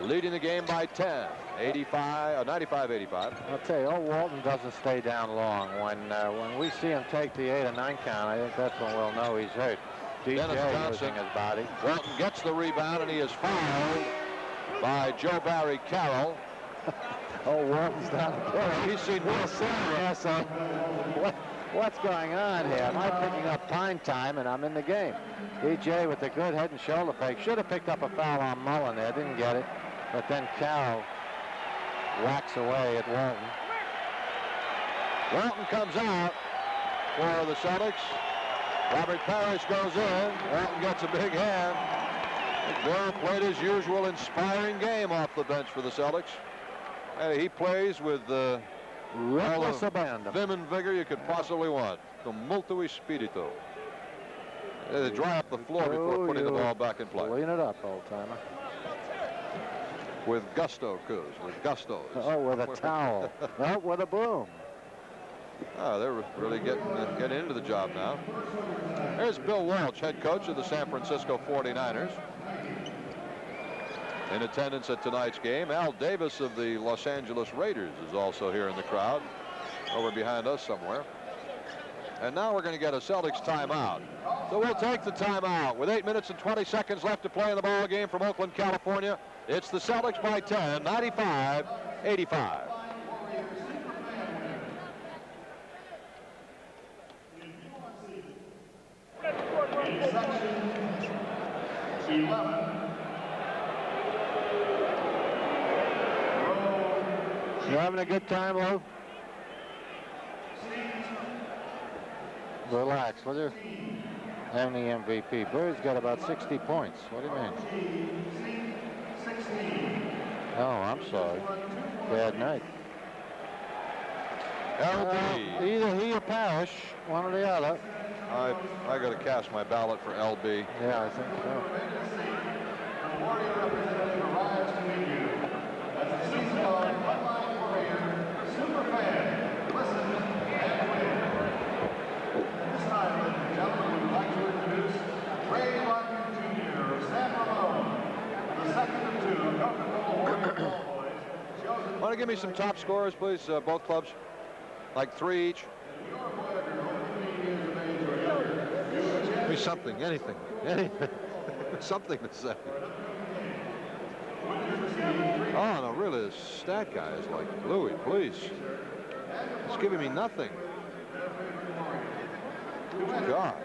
leading the game by 10, 95-85. I'll tell you, old Walton doesn't stay down long. When we see him take the 8 or 9 count, I think that's when we'll know he's hurt. DJ using his body. Walton gets the rebound, and he is fouled by Joe Barry Carroll. Oh, Walton's down there. He's seen more. Yes, what's going on here? Am I picking up pine time and I'm in the game? DJ with a good head and shoulder fake. Should have picked up a foul on Mullen there. Didn't get it. But then Carroll whacks away at Walton. Walton comes out for the Celtics. Robert Parrish goes in. Walton gets a big hand. Bill played his usual inspiring game off the bench for the Celtics. And he plays with reckless abandon, vim and vigor you could possibly want. Con molto spirito. They dry up the floor before putting the ball back in play. Clean it up, old-timer. With gusto, Kuz. With gusto. Oh, with a towel. No, with a broom. Oh, they're really getting into the job now. There's Bill Walsh, head coach of the San Francisco 49ers. In attendance at tonight's game, Al Davis of the Los Angeles Raiders is also here in the crowd, over behind us somewhere. And now we're going to get a Celtics timeout. So we'll take the timeout with 8 minutes and 20 seconds left to play in the ball game from Oakland, California. It's the Celtics by 10, 95-85. Section 11. You having a good time, Lou? Relax, will you? I'm the MVP. Bird's got about 60 points. What do you mean? Oh, I'm sorry. Bad night. LB. Either he or Parrish, one or the other. I got to cast my ballot for LB. Yeah, I think so. The Warrior representative arrives to meet you. As a season-long Bloodline Warrior superfan. Listen and win. At this time, ladies and gentlemen, we would like to introduce Ray Larkin Jr. of San Ramon, the second of 2 Coca-Cola Warrior ball boys. Want to give me some top scorers, please, both clubs? Like 3 each. Give me something, anything. Something to say. Oh, no, really, the stat guy is like, Louis, please. It's giving me nothing. Good God.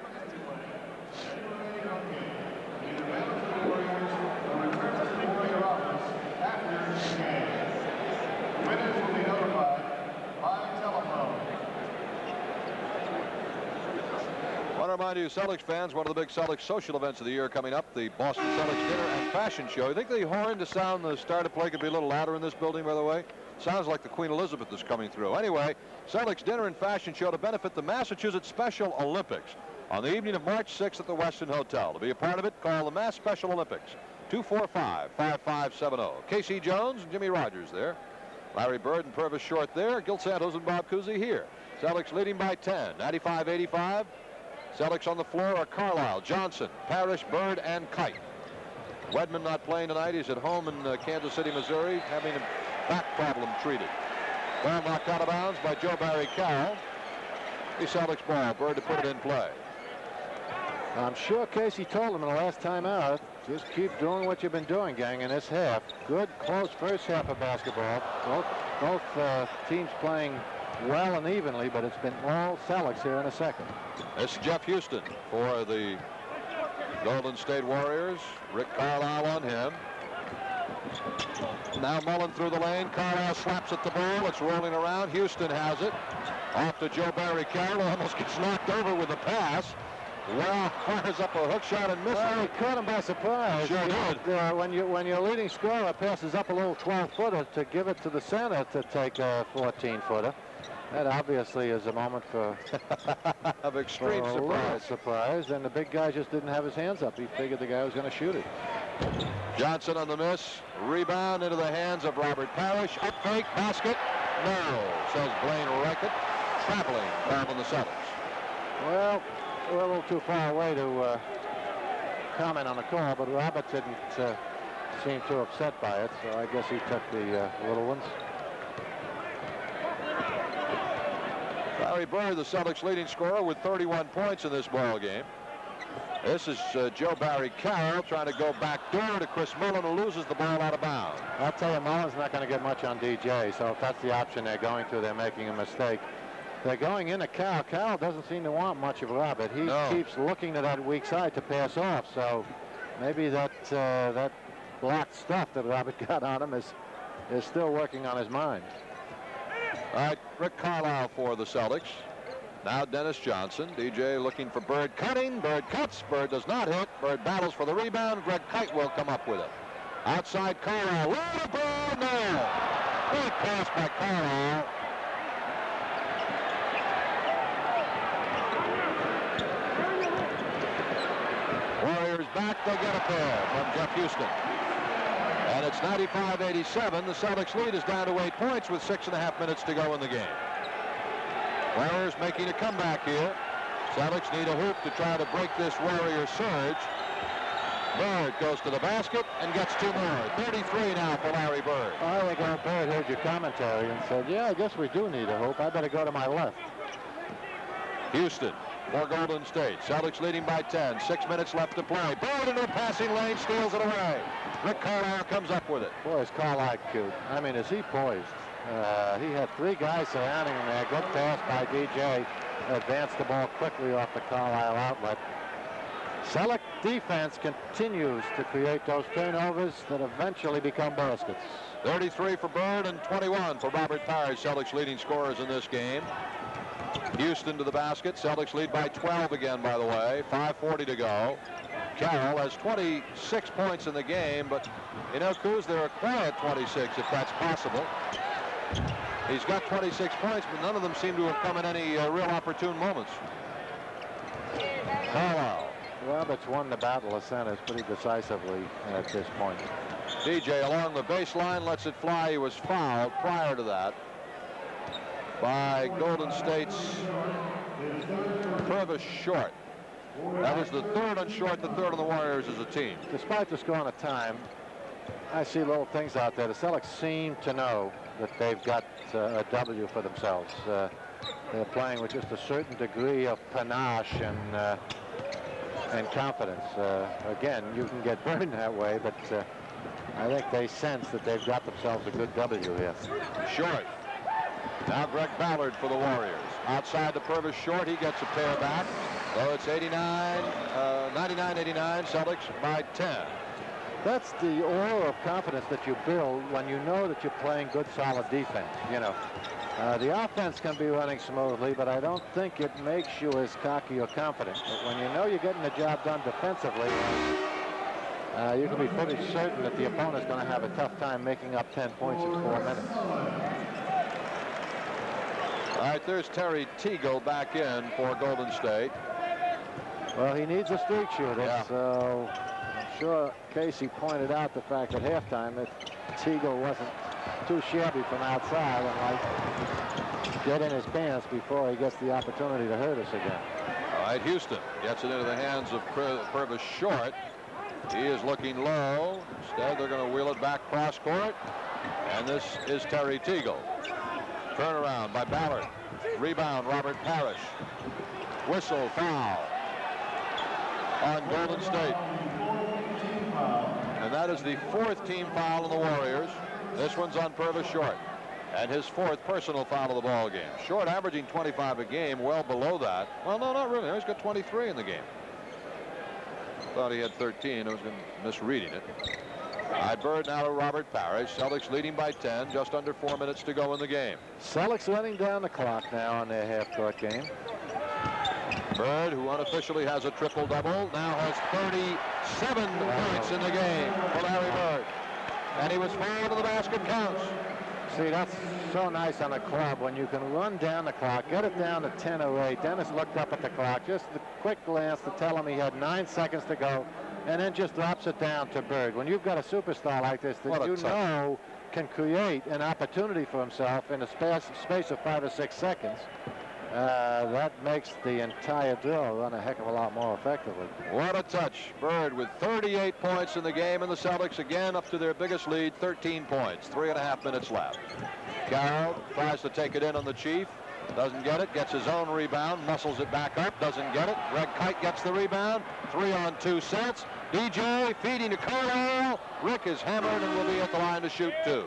Winners will be notified by telephone. I want to remind you, Celtics fans, one of the big Celtics social events of the year coming up, the Boston Celtics Dinner and Fashion Show. You think the horn to sound the start of play could be a little louder in this building, by the way? Sounds like the Queen Elizabeth is coming through. Anyway, Celtics Dinner and Fashion Show to benefit the Massachusetts Special Olympics on the evening of March 6th at the Westin Hotel. To be a part of it, call the Mass Special Olympics, 245-5570. Casey Jones and Jimmy Rogers there. Larry Bird and Purvis Short there. Gil Santos and Bob Cousy here. Celtics leading by 10, 95-85. Celtics on the floor are Carlisle, Johnson, Parrish, Bird, and Kite. Wedman not playing tonight. He's at home in Kansas City, Missouri, having a back problem treated. Ball knocked out of bounds by Joe Barry Carroll. The Celtics ball. Bird to put it in play. I'm sure Casey told him in the last time out, just keep doing what you've been doing, gang, in this half. Good, close first half of basketball. Both teams playing well and evenly, but it's been all Celtics here in a second. It's Jeff Houston for the Golden State Warriors. Rick Carlisle on him. Now Mullen through the lane. Carlisle slaps at the ball. It's rolling around. Houston has it. Off to Joe Barry Carroll. Almost gets knocked over with a pass. Well, fires up a hook shot and misses. Well, he caught him by surprise. Sure did. When your leading scorer passes up a little 12-footer to give it to the center to take a 14-footer, that obviously is a moment for of extreme surprise. And the big guy just didn't have his hands up. He figured the guy was going to shoot it. Johnson on the miss. Rebound into the hands of Robert Parrish. Up fake, basket. No, says Blaine Reichert. Traveling down on the Celtics. Well, we're a little too far away to comment on the call, but Robert didn't seem too upset by it, so I guess he took the little ones. Larry Bird, the Celtics leading scorer, with 31 points in this ball game. This is Joe Barry Carroll trying to go back door to Chris Mullen, who loses the ball out of bounds. I'll tell you, Mullen's not going to get much on DJ, so if that's the option they're going to, they're making a mistake. They're going into Carroll. Carroll doesn't seem to want much of Robert. He keeps looking to that weak side to pass off, so maybe that blocked stuff that Robert got on him is still working on his mind. All right, Rick Carlisle for the Celtics. Now Dennis Johnson. DJ looking for Bird cutting. Bird cuts. Bird does not hit. Bird battles for the rebound. Greg Kite will come up with it. Outside Carlisle. Low ball. No. Great pass by Carlisle. Warriors back. They get a pair from Jeff Houston. And it's 95-87. The Celtics lead is down to 8 points with 6.5 minutes to go in the game. Warriors making a comeback here. Celtics need a hoop to try to break this Warrior surge. Bird goes to the basket and gets 2 more. 33 now for Larry Bird. I think Bird heard your commentary and said, yeah, I guess we do need a hoop. I better go to my left. Houston for Golden State. Celtics leading by 10. 6 minutes left to play. Bird into a passing lane, steals it away. Rick Carlisle comes up with it. Boy, is Carlisle cute. I mean, is he poised? He had 3 guys surrounding him there. Good pass by DJ. Advanced the ball quickly off the Carlisle outlet. Celtic defense continues to create those turnovers that eventually become baskets. 33 for Bird and 21 for Robert Parrish. Celtics leading scorers in this game. Houston to the basket. Celtics lead by 12 again, by the way. 5:40 to go. Carroll has 26 points in the game, but you know, Coos, they're a quiet 26 if that's possible. He's got 26 points, but none of them seem to have come in any real opportune moments. Carlisle. Roberts won the battle of centers pretty decisively at this point. DJ along the baseline lets it fly. He was fouled prior to that by Golden State's Purvis Short. That was the 3rd on Short, the 3rd on the Warriors as a team. Despite the score on the time, I see little things out there. The Celtics seem to know that they've got a W for themselves. They're playing with just a certain degree of panache and confidence. Again, you can get burned that way, but I think they sense that they've got themselves a good W here. Short. Now Greg Ballard for the Warriors. Outside the Purvis Short, he gets a pair back. So it's 99-89, Celtics by 10. That's the aura of confidence that you build when you know that you're playing good, solid defense. You know, the offense can be running smoothly, but I don't think it makes you as cocky or confident. But when you know you're getting the job done defensively, you can be pretty certain that the opponent's going to have a tough time making up 10 points in 4 minutes. All right, there's Terry Teagle back in for Golden State. Well, he needs a streak shooter, Yeah. so I'm sure Casey pointed out the fact at halftime that Teagle wasn't too shabby from outside and like get in his pants before he gets the opportunity to hurt us again. All right, Houston gets it into the hands of Purvis Short. He is looking low. Instead, they're going to wheel it back cross court. And this is Terry Teagle. Turnaround by Ballard. Rebound, Robert Parrish. Whistle, foul on Golden State. And that is the 4th team foul on the Warriors. This one's on Purvis Short. And his 4th personal foul of the ball game. Short averaging 25 a game, well below that. Well, no, not really. He's got 23 in the game. Thought he had 13. I was misreading it. Bird now to Robert Parrish. Celtics leading by 10. Just under 4 minutes to go in the game. Celtics running down the clock now on their half-court game. Bird, who unofficially has a triple-double, now has 37 points in the game for Larry Bird. And he was fouled to the basket counts. See, that's so nice on a club when you can run down the clock, get it down to 10 or 8. Dennis looked up at the clock, just a quick glance to tell him he had 9 seconds to go, and then just drops it down to Bird. When you've got a superstar like this that you know can create an opportunity for himself in a space of 5 or 6 seconds, that makes the entire drill run a heck of a lot more effectively. What a touch. Bird with 38 points in the game, and the Celtics again up to their biggest lead, 13 points. 3.5 minutes left. Carroll tries to take it in on the Chief. Doesn't get it. Gets his own rebound. Muscles it back up. Doesn't get it. Greg Kite gets the rebound. 3-on-2 sets. DJ feeding to Carlisle. Rick is hammered and will be at the line to shoot 2.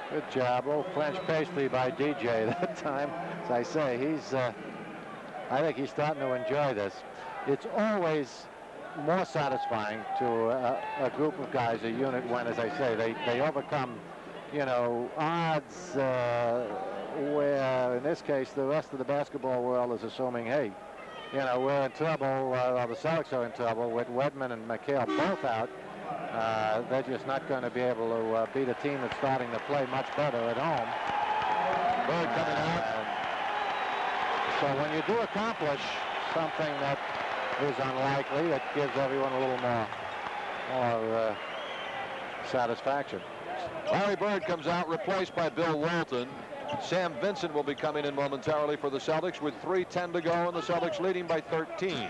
Good job. Old French pastry by DJ that time. As I say, I think he's starting to enjoy this. It's always more satisfying to a group of guys, a unit, when, as I say, they overcome, you know, odds where, in this case, the rest of the basketball world is assuming, hey, you know, we're in trouble, the Celtics are in trouble with Wedman and McHale both out. They're just not going to be able to beat a team that's starting to play much better at home. Bird coming out. So when you do accomplish something that is unlikely, it gives everyone a little more satisfaction. Larry Bird comes out, replaced by Bill Walton. Sam Vincent will be coming in momentarily for the Celtics with 3:10 to go, and the Celtics leading by 13.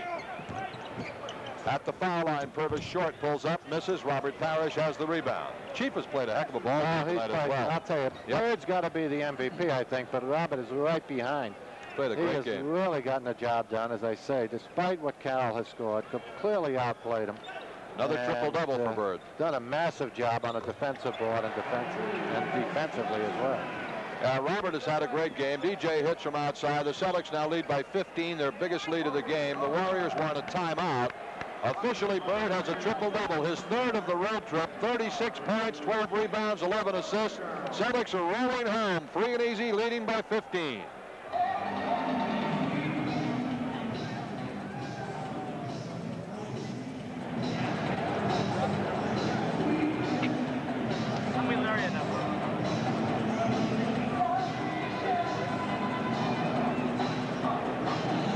At the foul line, Purvis Short pulls up, misses. Robert Parrish has the rebound. Chief has played a heck of a ball game tonight as well. I'll tell you, Bird's got to be the MVP, I think, but Robert is right behind. Played a great game. He has really gotten the job done, as I say, despite what Carroll has scored. Clearly outplayed him. Another triple-double for Bird. Done a massive job on a defensive board and defensively as well. Robert has had a great game. DJ hits from outside. The Celtics now lead by 15, their biggest lead of the game. The Warriors want a timeout. Officially, Bird has a triple-double, his 3rd of the road trip, 36 points, 12 rebounds, 11 assists. Celtics are rolling home, free and easy, leading by 15.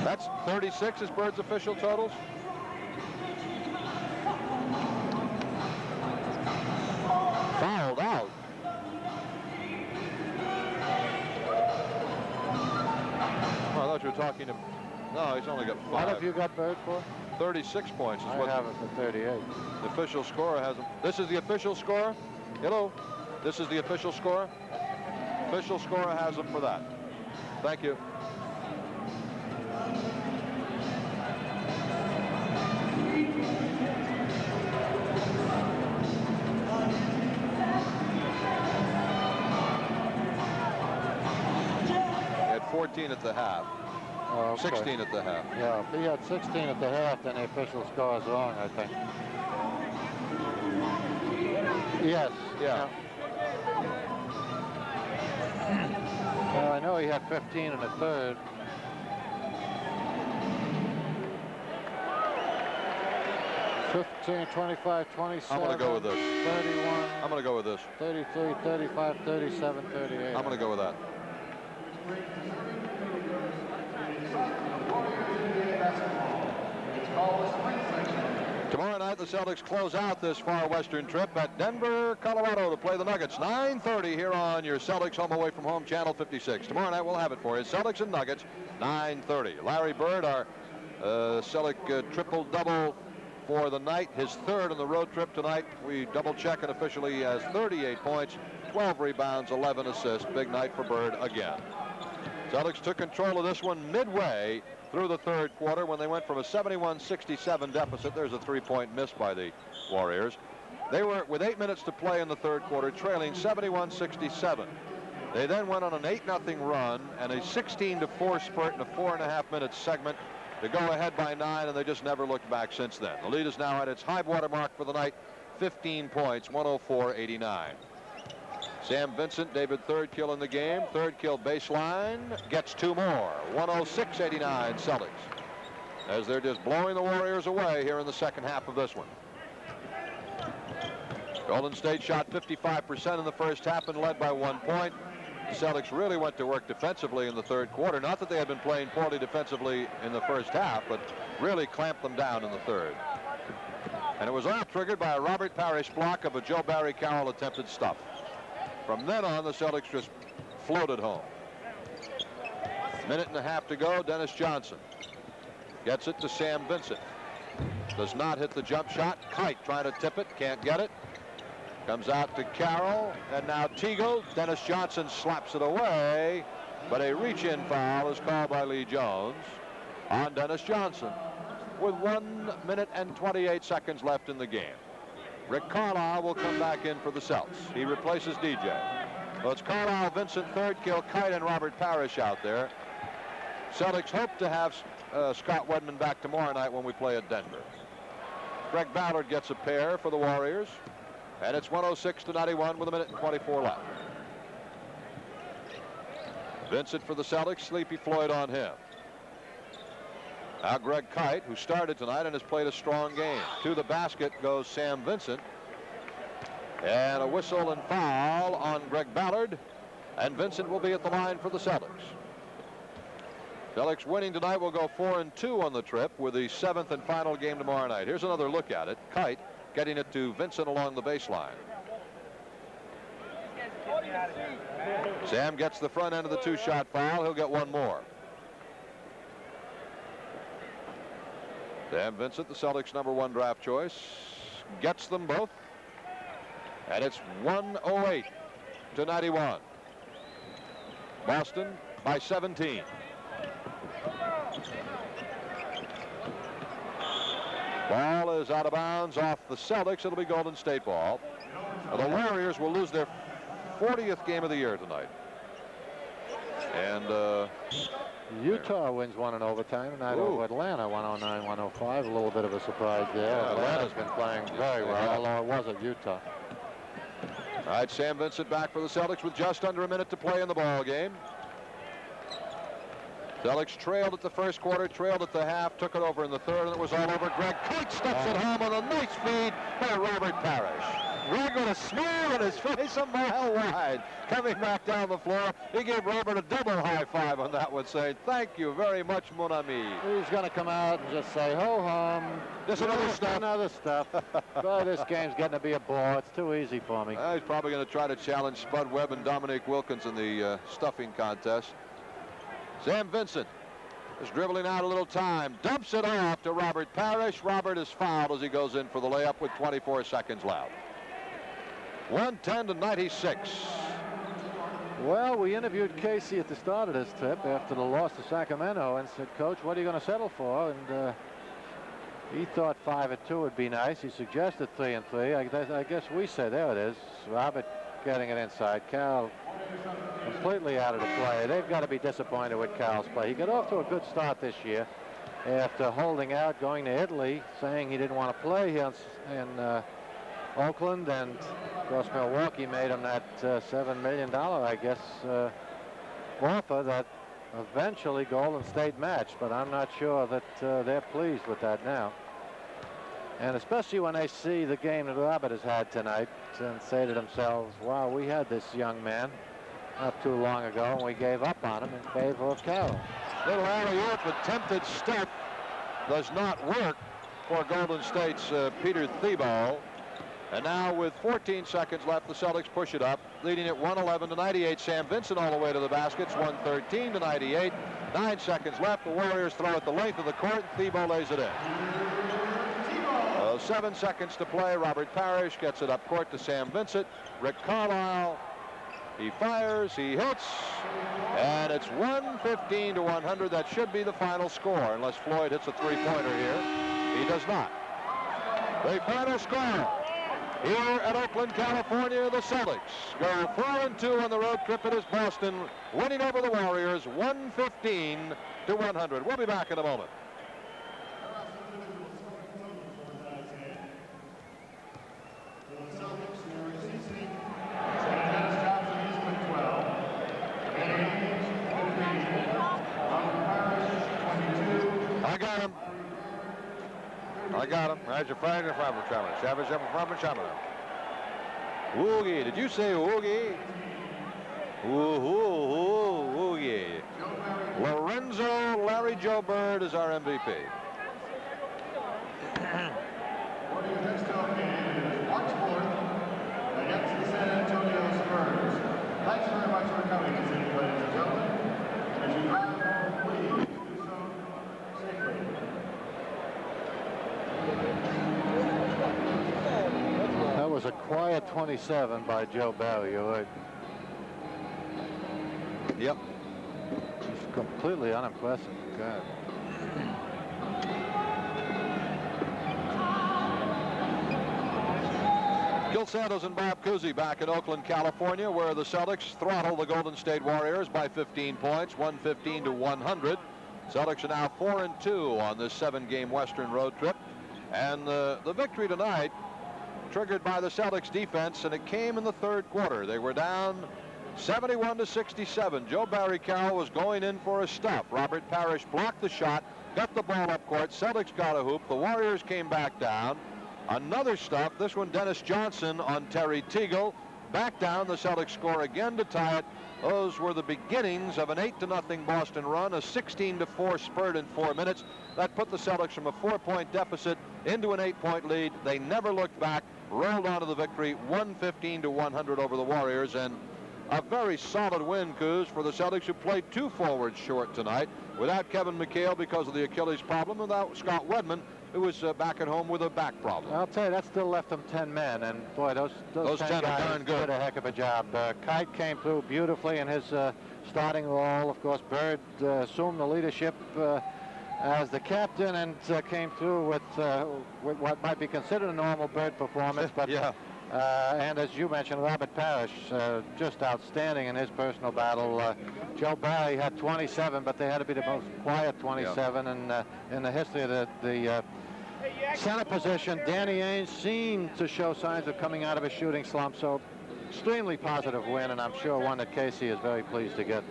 That's 36 is Bird's official totals. Fouled out. Oh, I thought you were talking to... No, he's only got 5. What have you got Bird for? 36 points is I what have it for 38. the official scorer has him. This is the official score. Hello. This is the official score. Official scorer has him for that. Thank you. 15 at the half. Oh, okay. 16 at the half. Yeah, if he had 16 at the half, then the official score is wrong, I think. Yes. Yeah. Well, I know he had 15 in the third. $15, $25, $27. I'm going to go with this. $31. I'm going to go with this. $33, $35, $37, $38. I'm going to go with that. Tomorrow night, the Celtics close out this far western trip at Denver, Colorado to play the Nuggets. 9:30 here on your Celtics Home Away from Home, Channel 56. Tomorrow night, we'll have it for you. Celtics and Nuggets, 9:30. Larry Bird, our Celtic triple-double for the night. His third on the road trip tonight. We double-check it officially. He has 38 points, 12 rebounds, 11 assists. Big night for Bird again. Celtics took control of this one midway through the third quarter when they went from a 71-67 deficit. There's a three-point miss by the Warriors. They were, with 8 minutes to play in the third quarter, trailing 71-67. They then went on an 8-0 run and a 16-4 spurt in a 4.5-minute segment to go ahead by 9, and they just never looked back since then. The lead is now at its high water mark for the night, 15 points, 104-89. Sam Vincent, David, third kill in the game. Third kill baseline, gets two more. 106-89 Celtics, as they're just blowing the Warriors away here in the second half of this one. Golden State shot 55% in the first half and led by 1 point. The Celtics really went to work defensively in the third quarter. Not that they had been playing poorly defensively in the first half, but really clamped them down in the third. And it was all triggered by a Robert Parrish block of a Joe Barry Carroll attempted stuff. From then on, the Celtics just floated home. Minute and a half to go. Dennis Johnson gets it to Sam Vincent. Does not hit the jump shot. Kite trying to tip it. Can't get it. Comes out to Carroll. And now Teagle. Dennis Johnson slaps it away. But a reach-in foul is called by Lee Jones on Dennis Johnson with 1 minute and 28 seconds left in the game. Rick Carlisle will come back in for the Celts. He replaces DJ. Well, it's Carlisle, Vincent, third kill, Kite, and Robert Parrish out there. Celtics hope to have Scott Wedman back tomorrow night when we play at Denver. Greg Ballard gets a pair for the Warriors. And it's 106-91 with a minute and 24 left. Vincent for the Celtics, Sleepy Floyd on him. Now Greg Kite, who started tonight and has played a strong game. To the basket goes Sam Vincent. And a whistle and foul on Greg Ballard. And Vincent will be at the line for the Celtics. Celtics winning tonight will go 4-2 on the trip with the 7th and final game tomorrow night. Here's another look at it. Kite getting it to Vincent along the baseline. Sam gets the front end of the two-shot foul. He'll get one more. Sam Vincent, the Celtics' #1 draft choice, gets them both. And it's 108-91. Boston by 17. Ball is out of bounds off the Celtics. It'll be Golden State ball. The Warriors will lose their 40th game of the year tonight. And Utah wins one in overtime tonight over Atlanta, 109-105. A little bit of a surprise there. Yeah, Atlanta's been playing very well, although it was at Utah. All right, Sam Vincent back for the Celtics with just under a minute to play in the ball game. Celtics trailed at the first quarter, trailed at the half, took it over in the third, and it was all over. Greg Kite stuffs it home on a nice feed by Robert Parrish. Greg with a smile on his face a mile wide. Coming back down the floor, he gave Robert a double high five on that one, saying, "Thank you very much, mon ami." He's going to come out and just say, ho hum. This another stuff. Another stuff. Boy, this game's getting to be a bore. It's too easy for me. He's probably going to try to challenge Spud Webb and Dominique Wilkins in the stuffing contest. Sam Vincent is dribbling out a little time, dumps it off to Robert Parrish. Robert is fouled as he goes in for the layup with 24 seconds left. 110-96. Well, we interviewed Casey at the start of this trip after the loss to Sacramento and said, Coach, what are you going to settle for? And he thought 5-2 would be nice. He suggested 3-3. I guess we said, there it is. Robert getting it inside. Carroll completely out of the play. They've got to be disappointed with Carroll's play. He got off to a good start this year after holding out, going to Italy, saying he didn't want to play here in Oakland, and of course Milwaukee made him that $7 million, I guess, offer that eventually Golden State matched, but I'm not sure that they're pleased with that now. And especially when they see the game that Robert has had tonight and say to themselves, wow, we had this young man not too long ago and we gave up on him in favor of Carroll. Little alley-oop attempted step does not work for Golden State's Peter Thibault. And now with 14 seconds left, the Celtics push it up, leading it 111-98. Sam Vincent all the way to the baskets, 113-98. 9 seconds left. The Warriors throw it the length of the court. Thibault lays it in. 7 seconds to play. Robert Parrish gets it up court to Sam Vincent. Rick Carlisle, he fires, he hits, and it's 115-100. That should be the final score, unless Floyd hits a three-pointer here. He does not. The final score here at Oakland, California, the Celtics go 4-2 on the road trip. It is Boston winning over the Warriors 115-100. We'll be back in a moment. I got him. There's your friend from Woogie. Did you say Woogie? Woogie. Lorenzo Larry Joe Bird is our MVP. Warriors next up is March 4th against the San Antonio Spurs. Thanks very much for coming this evening, ladies and gentlemen. As you drive home, please do so safely. That was a quiet 27 by Joe Barry. You're right. Yep. He's completely unimpressive. God. Gil Santos and Bob Cousy back in Oakland, California, where the Celtics throttle the Golden State Warriors by 15 points, 115-100. Celtics are now 4-2 on this 7-game Western road trip. And the victory tonight triggered by the Celtics defense, and it came in the third quarter. They were down 71-67. Joe Barry Carroll was going in for a stop. Robert Parrish blocked the shot, got the ball up court. Celtics got a hoop. The Warriors came back down. Another stop, this one Dennis Johnson on Terry Teagle. Back down, the Celtics score again to tie it. Those were the beginnings of an 8-0 Boston run, a 16-4 spurt in 4 minutes. That put the Celtics from a 4-point deficit into an 8-point lead. They never looked back, rolled on to the victory, 115-100 over the Warriors, and a very solid win, Coos, for the Celtics, who played 2 forwards short tonight, without Kevin McHale because of the Achilles problem, without Scott Wedman, who was back at home with a back problem. I'll tell you, that still left them 10 men, and boy, those 10 guys darn good. did a heck of a job. Kite came through beautifully in his starting role. Of course, Bird assumed the leadership as the captain and came through with what might be considered a normal Bird performance. But yeah. And as you mentioned, Robert Parrish, just outstanding in his personal battle. Joe Barry had 27, but they had to be the most quiet 27 in the history of the center position. Danny Ainge seemed to show signs of coming out of a shooting slump, so extremely positive win, and I'm sure one that Casey is very pleased to get.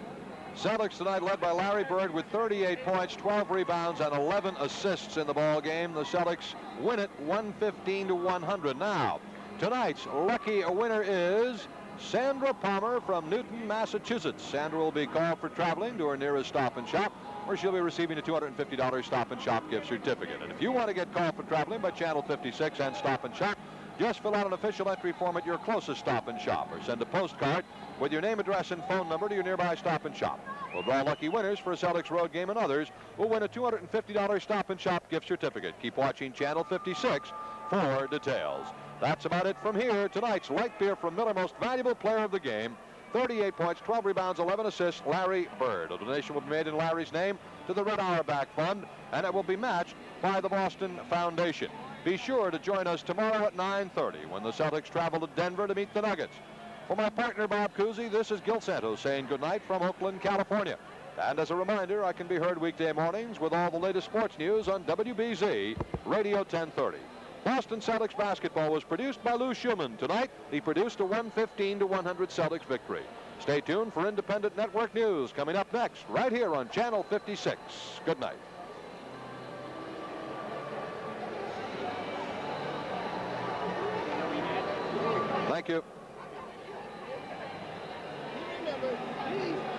Celtics tonight led by Larry Bird with 38 points, 12 rebounds, and 11 assists in the ball game. The Celtics win it 115-100. Now, tonight's lucky winner is Sandra Palmer from Newton, Massachusetts. Sandra will be called for traveling to her nearest Stop and Shop, where she'll be receiving a $250 Stop and Shop gift certificate. And if you want to get called for traveling by Channel 56 and Stop and Shop, just fill out an official entry form at your closest Stop and Shop, or send a postcard with your name, address, and phone number to your nearby Stop and Shop. We'll draw lucky winners for a Celtics road game, and others will win a $250 Stop and Shop gift certificate. Keep watching Channel 56 for details. That's about it from here. Tonight's light beer from Miller, most valuable player of the game. 38 points, 12 rebounds, 11 assists, Larry Bird. A donation will be made in Larry's name to the Red Auerbach Fund, and it will be matched by the Boston Foundation. Be sure to join us tomorrow at 9:30 when the Celtics travel to Denver to meet the Nuggets. For my partner, Bob Cousy, this is Gil Santos saying goodnight from Oakland, California. And as a reminder, I can be heard weekday mornings with all the latest sports news on WBZ Radio 1030. Boston Celtics basketball was produced by Lou Schumann. Tonight, he produced a 115-100 Celtics victory. Stay tuned for Independent Network News coming up next, right here on Channel 56. Good night. Thank you. Remember, please.